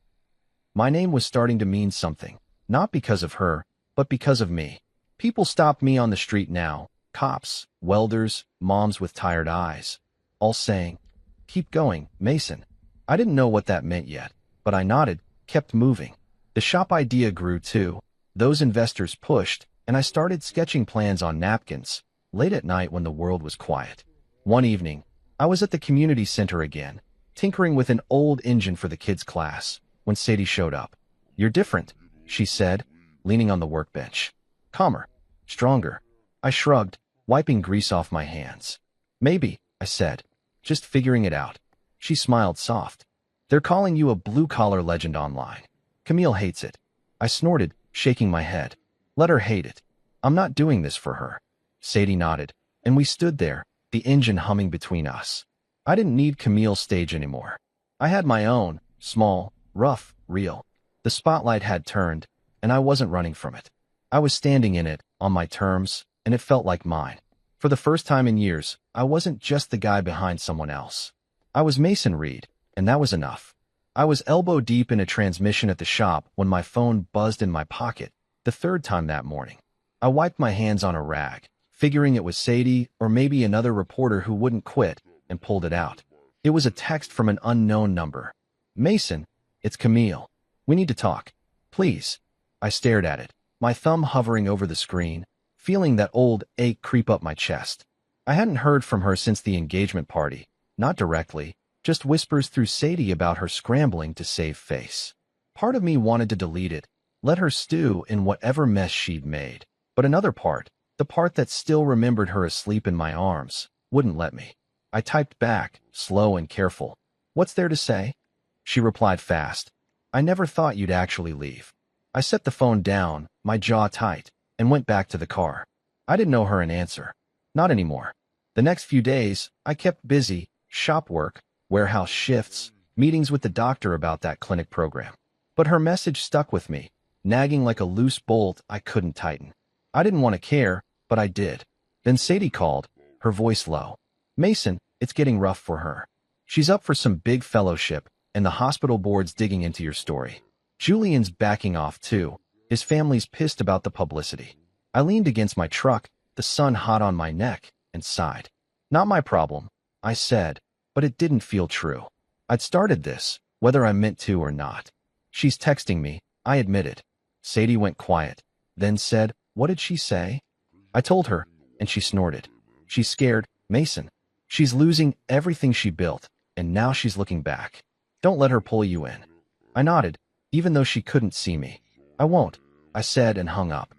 My name was starting to mean something, not because of her, but because of me. People stopped me on the street now, cops, welders, moms with tired eyes, all saying, keep going, Mason. I didn't know what that meant yet, but I nodded, kept moving. The shop idea grew too. Those investors pushed, and I started sketching plans on napkins, late at night when the world was quiet. One evening, I was at the community center again, tinkering with an old engine for the kids' class, when Sadie showed up. You're different, she said, leaning on the workbench. Calmer, stronger. I shrugged, wiping grease off my hands. Maybe, I said, just figuring it out. She smiled soft. They're calling you a blue-collar legend online. Camille hates it. I snorted, shaking my head. Let her hate it. I'm not doing this for her. Sadie nodded, and we stood there, the engine humming between us. I didn't need Camille's stage anymore. I had my own, small, rough, real. The spotlight had turned, and I wasn't running from it. I was standing in it, on my terms, and it felt like mine. For the first time in years, I wasn't just the guy behind someone else. I was Mason Reed, and that was enough. I was elbow deep in a transmission at the shop when my phone buzzed in my pocket, the third time that morning. I wiped my hands on a rag, figuring it was Sadie or maybe another reporter who wouldn't quit, and pulled it out. It was a text from an unknown number. Mason, it's Camille. We need to talk. Please. I stared at it, my thumb hovering over the screen, feeling that old ache creep up my chest. I hadn't heard from her since the engagement party, not directly, just whispers through Sadie about her scrambling to save face. Part of me wanted to delete it, let her stew in whatever mess she'd made. But another part, the part that still remembered her asleep in my arms, wouldn't let me. I typed back, slow and careful. What's there to say? She replied fast. I never thought you'd actually leave. I set the phone down, my jaw tight, and went back to the car. I didn't know her an answer. Not anymore. The next few days, I kept busy, shop work, warehouse shifts, meetings with the doctor about that clinic program. But her message stuck with me, nagging like a loose bolt I couldn't tighten. I didn't want to care, but I did. Then Sadie called, her voice low. Mason, it's getting rough for her. She's up for some big fellowship, and the hospital board's digging into your story. Julian's backing off too. His family's pissed about the publicity. I leaned against my truck, the sun hot on my neck, and sighed. Not my problem, I said, but it didn't feel true. I'd started this, whether I meant to or not. She's texting me, I admitted. Sadie went quiet, then said, what did she say? I told her, and she snorted. She's scared, Mason. She's losing everything she built, and now she's looking back. Don't let her pull you in. I nodded, even though she couldn't see me. I won't, I said and hung up.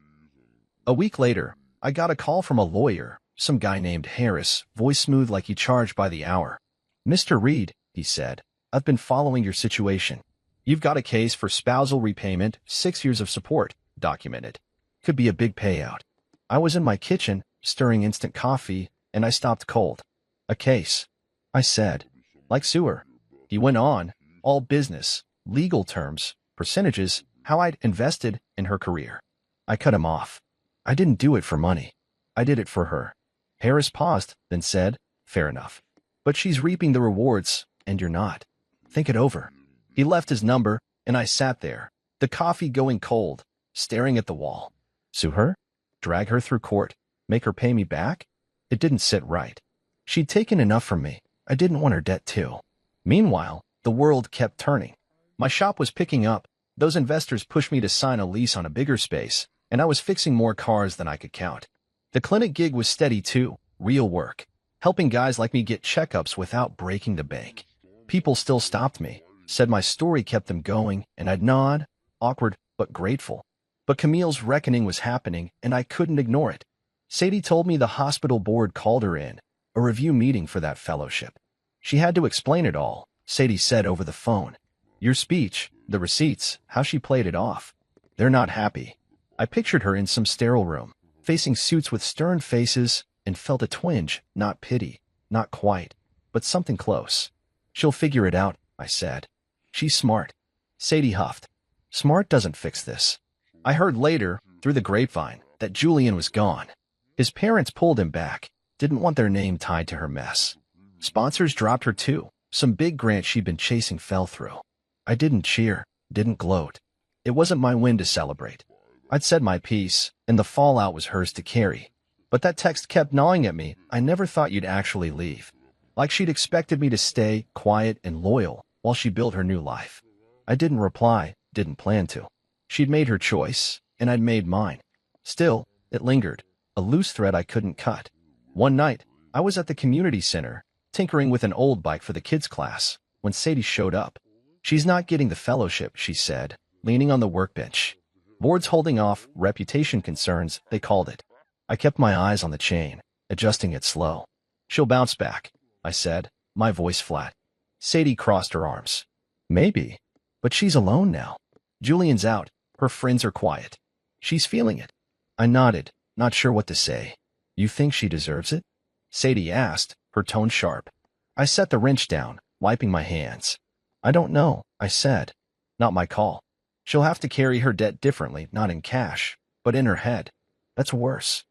A week later, I got a call from a lawyer, some guy named Harris, voice smooth like he charged by the hour. "Mr. Reed," he said, "I've been following your situation. You've got a case for spousal repayment, 6 years of support, documented. Could be a big payout." I was in my kitchen, stirring instant coffee, and I stopped cold. "A case," I said. "Like sewer." He went on, all business, legal terms, percentages, how I'd invested in her career. I cut him off. "I didn't do it for money. I did it for her." Harris paused, then said, "Fair enough. But she's reaping the rewards, and you're not. Think it over." He left his number, and I sat there, the coffee going cold, staring at the wall. Sue her? Drag her through court? Make her pay me back? It didn't sit right. She'd taken enough from me. I didn't want her debt too. Meanwhile, the world kept turning. My shop was picking up. Those investors pushed me to sign a lease on a bigger space, and I was fixing more cars than I could count. The clinic gig was steady too, real work, helping guys like me get checkups without breaking the bank. People still stopped me, said my story kept them going, and I'd nod, awkward but grateful. But Camille's reckoning was happening, and I couldn't ignore it. Sadie told me the hospital board called her in, a review meeting for that fellowship. She had to explain it all, Sadie said over the phone. Your speech, the receipts, how she played it off. They're not happy. I pictured her in some sterile room, facing suits with stern faces, and felt a twinge, not pity, not quite, but something close. She'll figure it out, I said. She's smart. Sadie huffed. Smart doesn't fix this. I heard later, through the grapevine, that Julian was gone. His parents pulled him back, didn't want their name tied to her mess. Sponsors dropped her too. Some big grant she'd been chasing fell through. I didn't cheer, didn't gloat. It wasn't my win to celebrate. I'd said my piece, and the fallout was hers to carry. But that text kept gnawing at me. I never thought you'd actually leave. Like she'd expected me to stay quiet and loyal while she built her new life. I didn't reply, didn't plan to. She'd made her choice, and I'd made mine. Still, it lingered, a loose thread I couldn't cut. One night, I was at the community center, tinkering with an old bike for the kids' class, when Sadie showed up. She's not getting the fellowship, she said, leaning on the workbench. Board's holding off, reputation concerns, they called it. I kept my eyes on the chain, adjusting it slow. She'll bounce back, I said, my voice flat. Sadie crossed her arms. Maybe, but she's alone now. Julian's out, her friends are quiet. She's feeling it. I nodded, not sure what to say. You think she deserves it? Sadie asked, her tone sharp. I set the wrench down, wiping my hands. I don't know, I said. Not my call. She'll have to carry her debt differently, not in cash, but in her head. That's worse.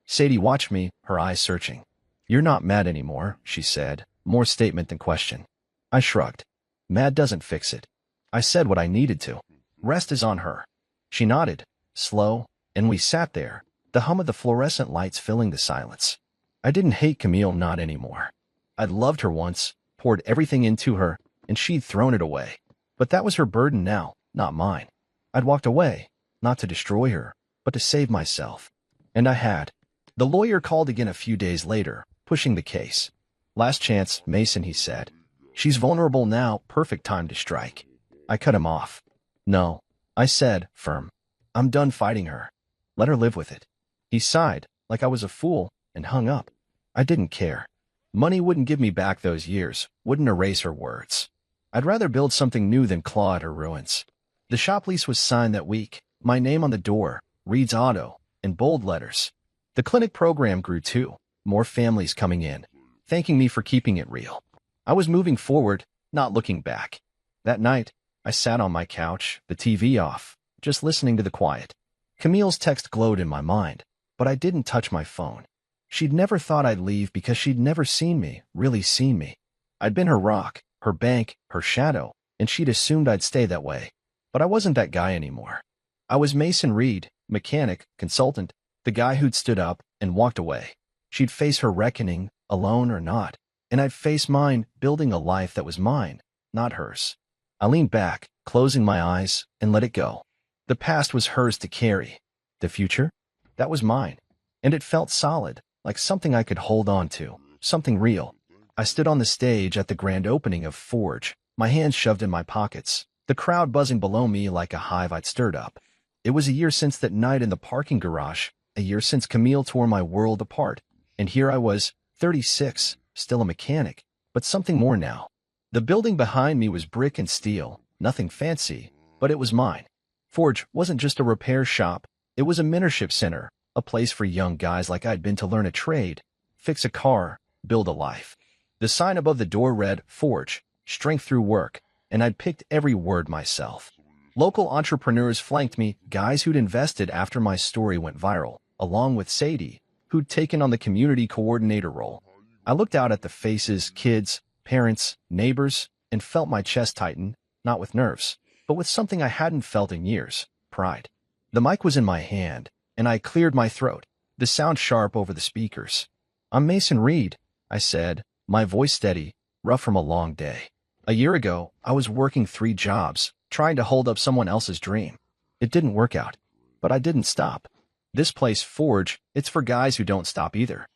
Sadie watched me, her eyes searching. You're not mad anymore, she said, more statement than question. I shrugged. Mad doesn't fix it. I said what I needed to. Rest is on her. She nodded, slow, and we sat there, the hum of the fluorescent lights filling the silence. I didn't hate Camille not anymore. I'd loved her once, poured everything into her, and she'd thrown it away. But that was her burden now, not mine. I'd walked away, not to destroy her, but to save myself. And I had. The lawyer called again a few days later, pushing the case. Last chance, Mason, he said. She's vulnerable now, perfect time to strike. I cut him off. No, I said, firm. I'm done fighting her. Let her live with it. He sighed, like I was a fool, and hung up. I didn't care. Money wouldn't give me back those years, wouldn't erase her words. I'd rather build something new than claw at her ruins. The shop lease was signed that week, my name on the door, Reed's Auto, in bold letters. The clinic program grew too, more families coming in, thanking me for keeping it real. I was moving forward, not looking back. That night, I sat on my couch, the TV off, just listening to the quiet. Camille's text glowed in my mind, but I didn't touch my phone. She'd never thought I'd leave because she'd never seen me, really seen me. I'd been her rock, her bank, her shadow, and she'd assumed I'd stay that way. But I wasn't that guy anymore. I was Mason Reed, mechanic, consultant, the guy who'd stood up and walked away. She'd face her reckoning, alone or not, and I'd face mine, building a life that was mine, not hers. I leaned back, closing my eyes, and let it go. The past was hers to carry. The future? That was mine. And it felt solid, like something I could hold on to, something real. I stood on the stage at the grand opening of Forge, my hands shoved in my pockets, the crowd buzzing below me like a hive I'd stirred up. It was a year since that night in the parking garage, A year since Camille tore my world apart, and here I was, 36, still a mechanic, but something more now. The building behind me was brick and steel, nothing fancy, but it was mine. Forge wasn't just a repair shop, it was a mentorship center, a place for young guys like I'd been to learn a trade, fix a car, build a life. The sign above the door read, Forge, strength through work, and I'd picked every word myself. Local entrepreneurs flanked me, guys who'd invested after my story went viral, along with Sadie, who'd taken on the community coordinator role. I looked out at the faces, kids, parents, neighbors, and felt my chest tighten, not with nerves, but with something I hadn't felt in years, pride. The mic was in my hand, and I cleared my throat, the sound sharp over the speakers. "I'm Mason Reed," I said, my voice steady, rough from a long day. A year ago, I was working 3 jobs, trying to hold up someone else's dream. It didn't work out, but I didn't stop. This place, Forge, it's for guys who don't stop either.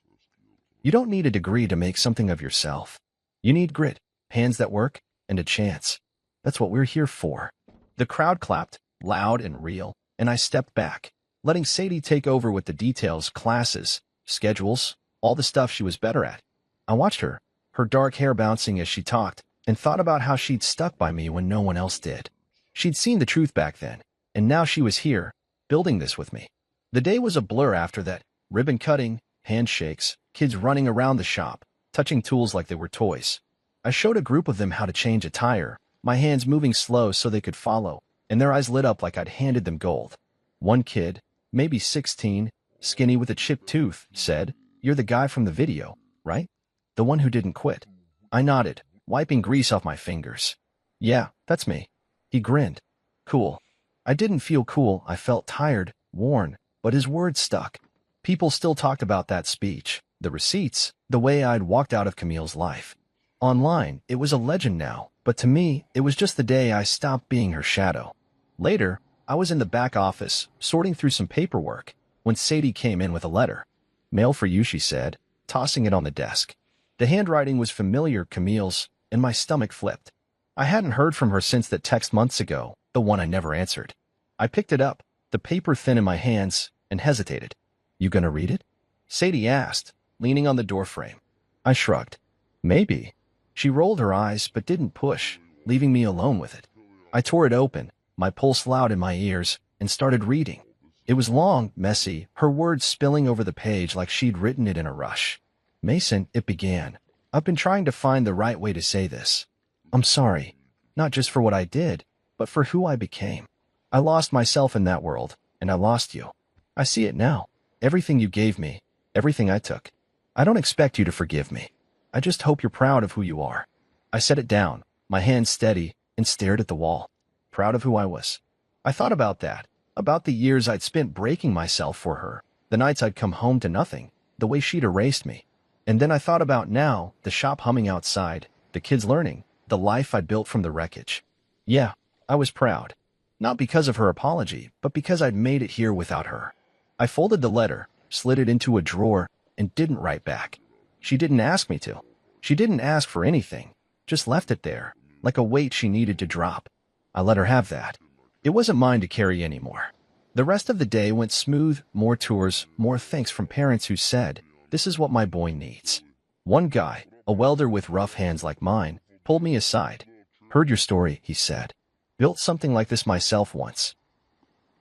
You don't need a degree to make something of yourself. You need grit, hands that work, and a chance. That's what we're here for. The crowd clapped, loud and real, and I stepped back, letting Sadie take over with the details, classes, schedules, all the stuff she was better at. I watched her, her dark hair bouncing as she talked, and thought about how she'd stuck by me when no one else did. She'd seen the truth back then, and now she was here, building this with me. The day was a blur after that, ribbon cutting, handshakes, kids running around the shop, touching tools like they were toys. I showed a group of them how to change a tire, my hands moving slow so they could follow, and their eyes lit up like I'd handed them gold. One kid, maybe 16, skinny with a chipped tooth, said, "You're the guy from the video, right? The one who didn't quit." I nodded, wiping grease off my fingers. "Yeah, that's me." He grinned. "Cool." I didn't feel cool, I felt tired, worn, but his words stuck. People still talked about that speech, the receipts, the way I'd walked out of Camille's life. Online, it was a legend now, but to me, it was just the day I stopped being her shadow. Later, I was in the back office, sorting through some paperwork, when Sadie came in with a letter. "Mail for you," she said, tossing it on the desk. The handwriting was familiar, Camille's, and my stomach flipped. I hadn't heard from her since that text months ago, the one I never answered. I picked it up, the paper thin in my hands, and hesitated. "You gonna read it?" Sadie asked, leaning on the doorframe. I shrugged. "Maybe." She rolled her eyes but didn't push, leaving me alone with it. I tore it open, my pulse loud in my ears, and started reading. It was long, messy, her words spilling over the page like she'd written it in a rush. "Mason," it began, "I've been trying to find the right way to say this. I'm sorry, not just for what I did, but for who I became. I lost myself in that world, and I lost you. I see it now. Everything you gave me, everything I took. I don't expect you to forgive me. I just hope you're proud of who you are." I set it down, my hands steady, and stared at the wall. Proud of who I was. I thought about that, about the years I'd spent breaking myself for her, the nights I'd come home to nothing, the way she'd erased me. And then I thought about now, the shop humming outside, the kids learning, the life I'd built from the wreckage. Yeah, I was proud. Not because of her apology, but because I'd made it here without her. I folded the letter, slid it into a drawer, and didn't write back. She didn't ask me to. She didn't ask for anything, just left it there, like a weight she needed to drop. I let her have that. It wasn't mine to carry anymore. The rest of the day went smooth, more tours, more thanks from parents who said, "This is what my boy needs." One guy, a welder with rough hands like mine, pulled me aside. "Heard your story," he said. "Built something like this myself once.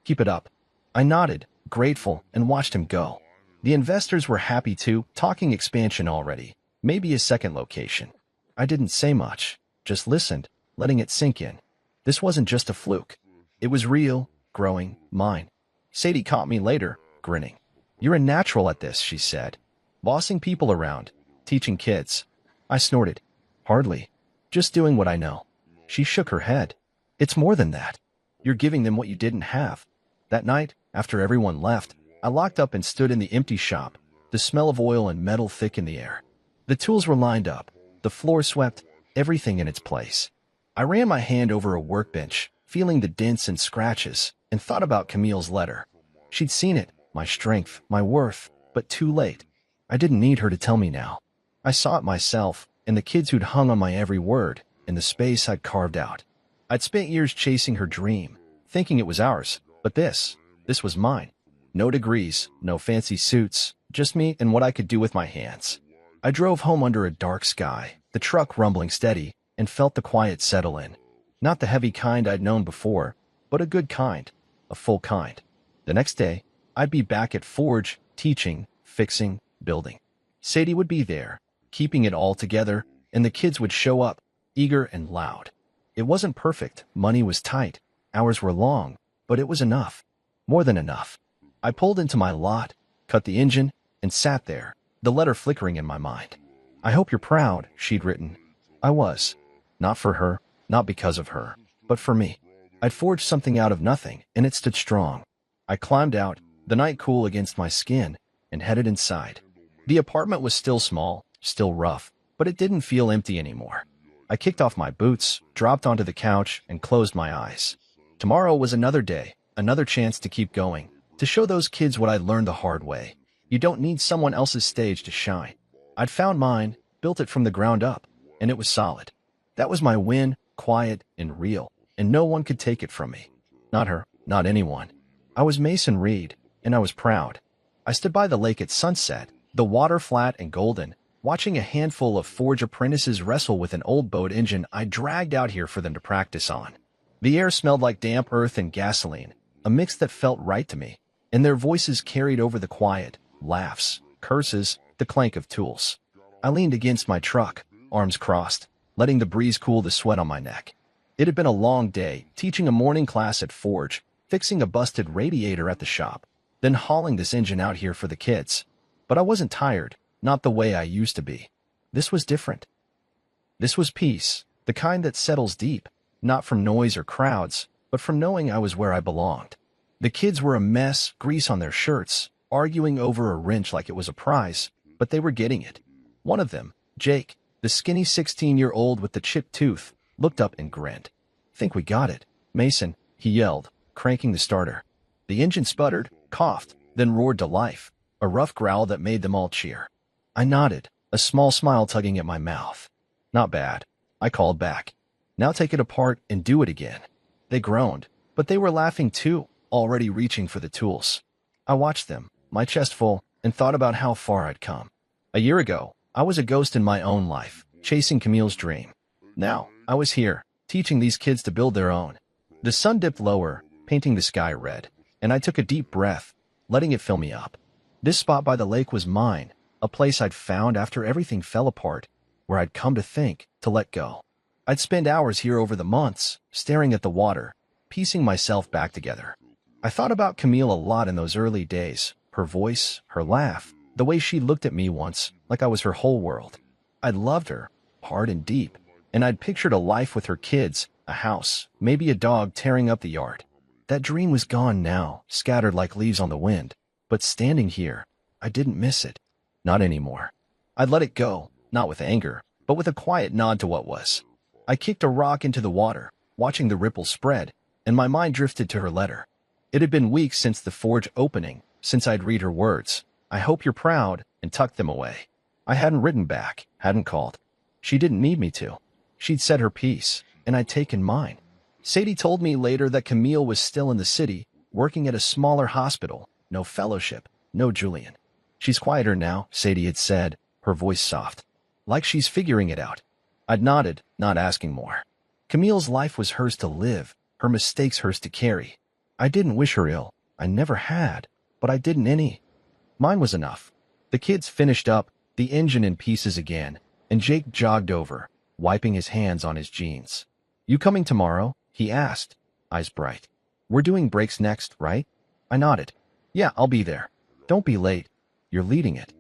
Keep it up." I nodded, grateful, and watched him go. The investors were happy too, talking expansion already, maybe a second location. I didn't say much, just listened, letting it sink in. This wasn't just a fluke. It was real, growing, mine. Sadie caught me later, grinning. "You're a natural at this," she said. "Bossing people around, teaching kids." I snorted. "Hardly. Just doing what I know." She shook her head. "It's more than that. You're giving them what you didn't have." That night, after everyone left, I locked up and stood in the empty shop, the smell of oil and metal thick in the air. The tools were lined up, the floor swept, everything in its place. I ran my hand over a workbench, feeling the dents and scratches, and thought about Camille's letter. She'd seen it, my strength, my worth, but too late. I didn't need her to tell me now. I saw it myself, and the kids who'd hung on my every word, in the space I'd carved out. I'd spent years chasing her dream, thinking it was ours, but this was mine. No degrees, no fancy suits, just me and what I could do with my hands. I drove home under a dark sky, the truck rumbling steady, and felt the quiet settle in. Not the heavy kind I'd known before, but a good kind, a full kind. The next day, I'd be back at Forge, teaching, fixing, building. Sadie would be there, keeping it all together, and the kids would show up, eager and loud. It wasn't perfect, money was tight, hours were long, but it was enough. More than enough. I pulled into my lot, cut the engine, and sat there, the letter flickering in my mind. "I hope you're proud," she'd written. I was. Not for her, not because of her, but for me. I'd forged something out of nothing, and it stood strong. I climbed out, the night cool against my skin, and headed inside. The apartment was still small, still rough, but it didn't feel empty anymore. I kicked off my boots, dropped onto the couch, and closed my eyes. Tomorrow was another day, another chance to keep going, to show those kids what I'd learned the hard way. You don't need someone else's stage to shine. I'd found mine, built it from the ground up, and it was solid. That was my win, quiet and real, and no one could take it from me. Not her, not anyone. I was Mason Reed, and I was proud. I stood by the lake at sunset, the water flat and golden, watching a handful of Forge apprentices wrestle with an old boat engine I dragged out here for them to practice on. The air smelled like damp earth and gasoline, a mix that felt right to me, and their voices carried over the quiet, laughs, curses, the clank of tools. I leaned against my truck, arms crossed, letting the breeze cool the sweat on my neck. It had been a long day, teaching a morning class at Forge, fixing a busted radiator at the shop, then hauling this engine out here for the kids. But I wasn't tired, not the way I used to be. This was different. This was peace, the kind that settles deep, not from noise or crowds, but from knowing I was where I belonged. The kids were a mess, grease on their shirts, arguing over a wrench like it was a prize, but they were getting it. One of them, Jake, the skinny 16-year-old with the chipped tooth, looked up and grinned. "Think we got it, Mason," he yelled, cranking the starter. The engine sputtered, coughed, then roared to life, a rough growl that made them all cheer. I nodded, a small smile tugging at my mouth. "Not bad," I called back. "Now take it apart and do it again." They groaned, but they were laughing too, already reaching for the tools. I watched them, my chest full, and thought about how far I'd come. A year ago, I was a ghost in my own life, chasing Camille's dream. Now, I was here, teaching these kids to build their own. The sun dipped lower, painting the sky red, and I took a deep breath, letting it fill me up. This spot by the lake was mine, a place I'd found after everything fell apart, where I'd come to think, to let go. I'd spend hours here over the months, staring at the water, piecing myself back together. I thought about Camille a lot in those early days, her voice, her laugh, the way she looked at me once, like I was her whole world. I'd loved her, hard and deep, and I'd pictured a life with her kids, a house, maybe a dog tearing up the yard. That dream was gone now, scattered like leaves on the wind, but standing here, I didn't miss it. Not anymore. I'd let it go, not with anger, but with a quiet nod to what was. I kicked a rock into the water, watching the ripples spread, and my mind drifted to her letter. It had been weeks since the Forge opening, since I'd read her words, "I hope you're proud," and tucked them away. I hadn't written back, hadn't called. She didn't need me to. She'd said her piece, and I'd taken mine. Sadie told me later that Camille was still in the city, working at a smaller hospital, no fellowship, no Julian. "She's quieter now," Sadie had said, her voice soft. "Like she's figuring it out." I'd nodded, not asking more. Camille's life was hers to live, her mistakes hers to carry. I didn't wish her ill. I never had, but I didn't any. Mine was enough. The kids finished up, the engine in pieces again, and Jake jogged over, wiping his hands on his jeans. "You coming tomorrow?" he asked, eyes bright. "We're doing breaks next, right?" I nodded. "Yeah, I'll be there. Don't be late. You're leading it."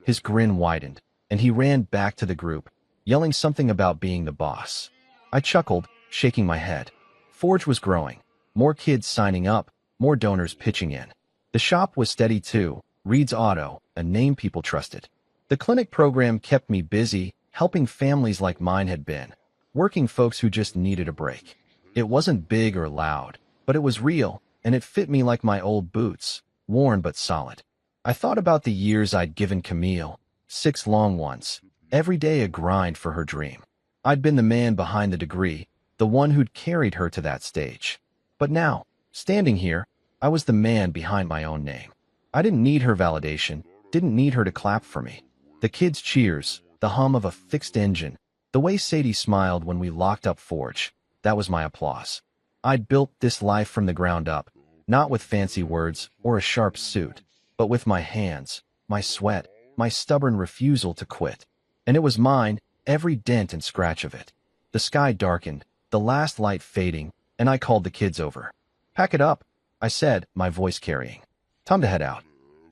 His grin widened, and he ran back to the group, yelling something about being the boss. I chuckled, shaking my head. Forge was growing. More kids signing up, more donors pitching in. The shop was steady too, Reed's Auto, a name people trusted. The clinic program kept me busy, helping families like mine had been, working folks who just needed a break. It wasn't big or loud, but it was real, and it fit me like my old boots, worn but solid. I thought about the years I'd given Camille, 6 long ones, every day a grind for her dream. I'd been the man behind the degree, the one who'd carried her to that stage. But now, standing here, I was the man behind my own name. I didn't need her validation, didn't need her to clap for me. The kids' cheers, the hum of a fixed engine, the way Sadie smiled when we locked up Forge, that was my applause. I'd built this life from the ground up, not with fancy words or a sharp suit, but with my hands, my sweat, my stubborn refusal to quit. And it was mine, every dent and scratch of it. The sky darkened, the last light fading, and I called the kids over. "Pack it up," I said, my voice carrying. "Time to head out."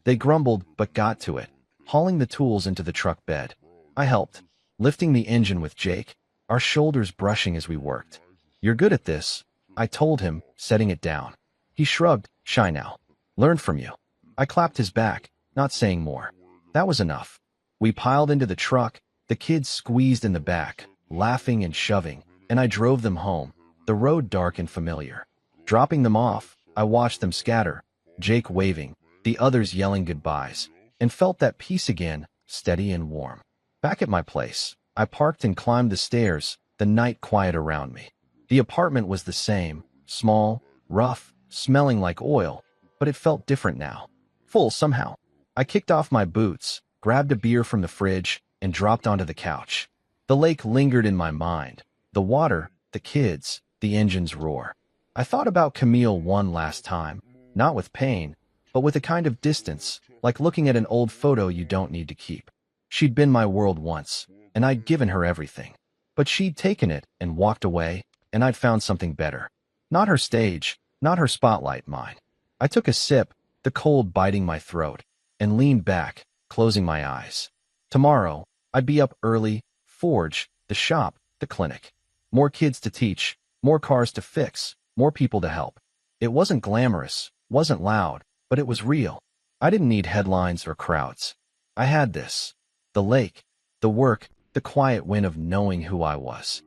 They grumbled, but got to it, hauling the tools into the truck bed. I helped, lifting the engine with Jake, our shoulders brushing as we worked. "You're good at this," I told him, setting it down. He shrugged, "Shy now. Learned from you." I clapped his back, not saying more. That was enough. We piled into the truck, the kids squeezed in the back, laughing and shoving, and I drove them home, the road dark and familiar. Dropping them off, I watched them scatter, Jake waving, the others yelling goodbyes, and felt that peace again, steady and warm. Back at my place, I parked and climbed the stairs, the night quiet around me. The apartment was the same, small, rough, smelling like oil, but it felt different now. Full somehow. I kicked off my boots, grabbed a beer from the fridge, and dropped onto the couch. The lake lingered in my mind. The water, the kids, the engine's roar. I thought about Camille one last time, not with pain, but with a kind of distance, like looking at an old photo you don't need to keep. She'd been my world once, and I'd given her everything. But she'd taken it and walked away, and I'd found something better. Not her stage, not her spotlight, mine. I took a sip, the cold biting my throat, and leaned back, closing my eyes. Tomorrow, I'd be up early, Forge, the shop, the clinic. More kids to teach, more cars to fix, more people to help. It wasn't glamorous, wasn't loud, but it was real. I didn't need headlines or crowds. I had this. The lake, the work, the quiet win of knowing who I was.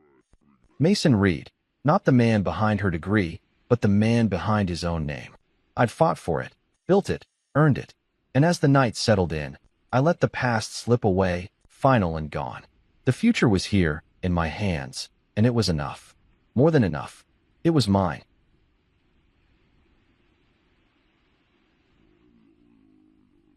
Mason Reed, not the man behind her degree, but the man behind his own name. I'd fought for it, built it, earned it. And as the night settled in, I let the past slip away, final and gone. The future was here, in my hands, and it was enough. More than enough. It was mine.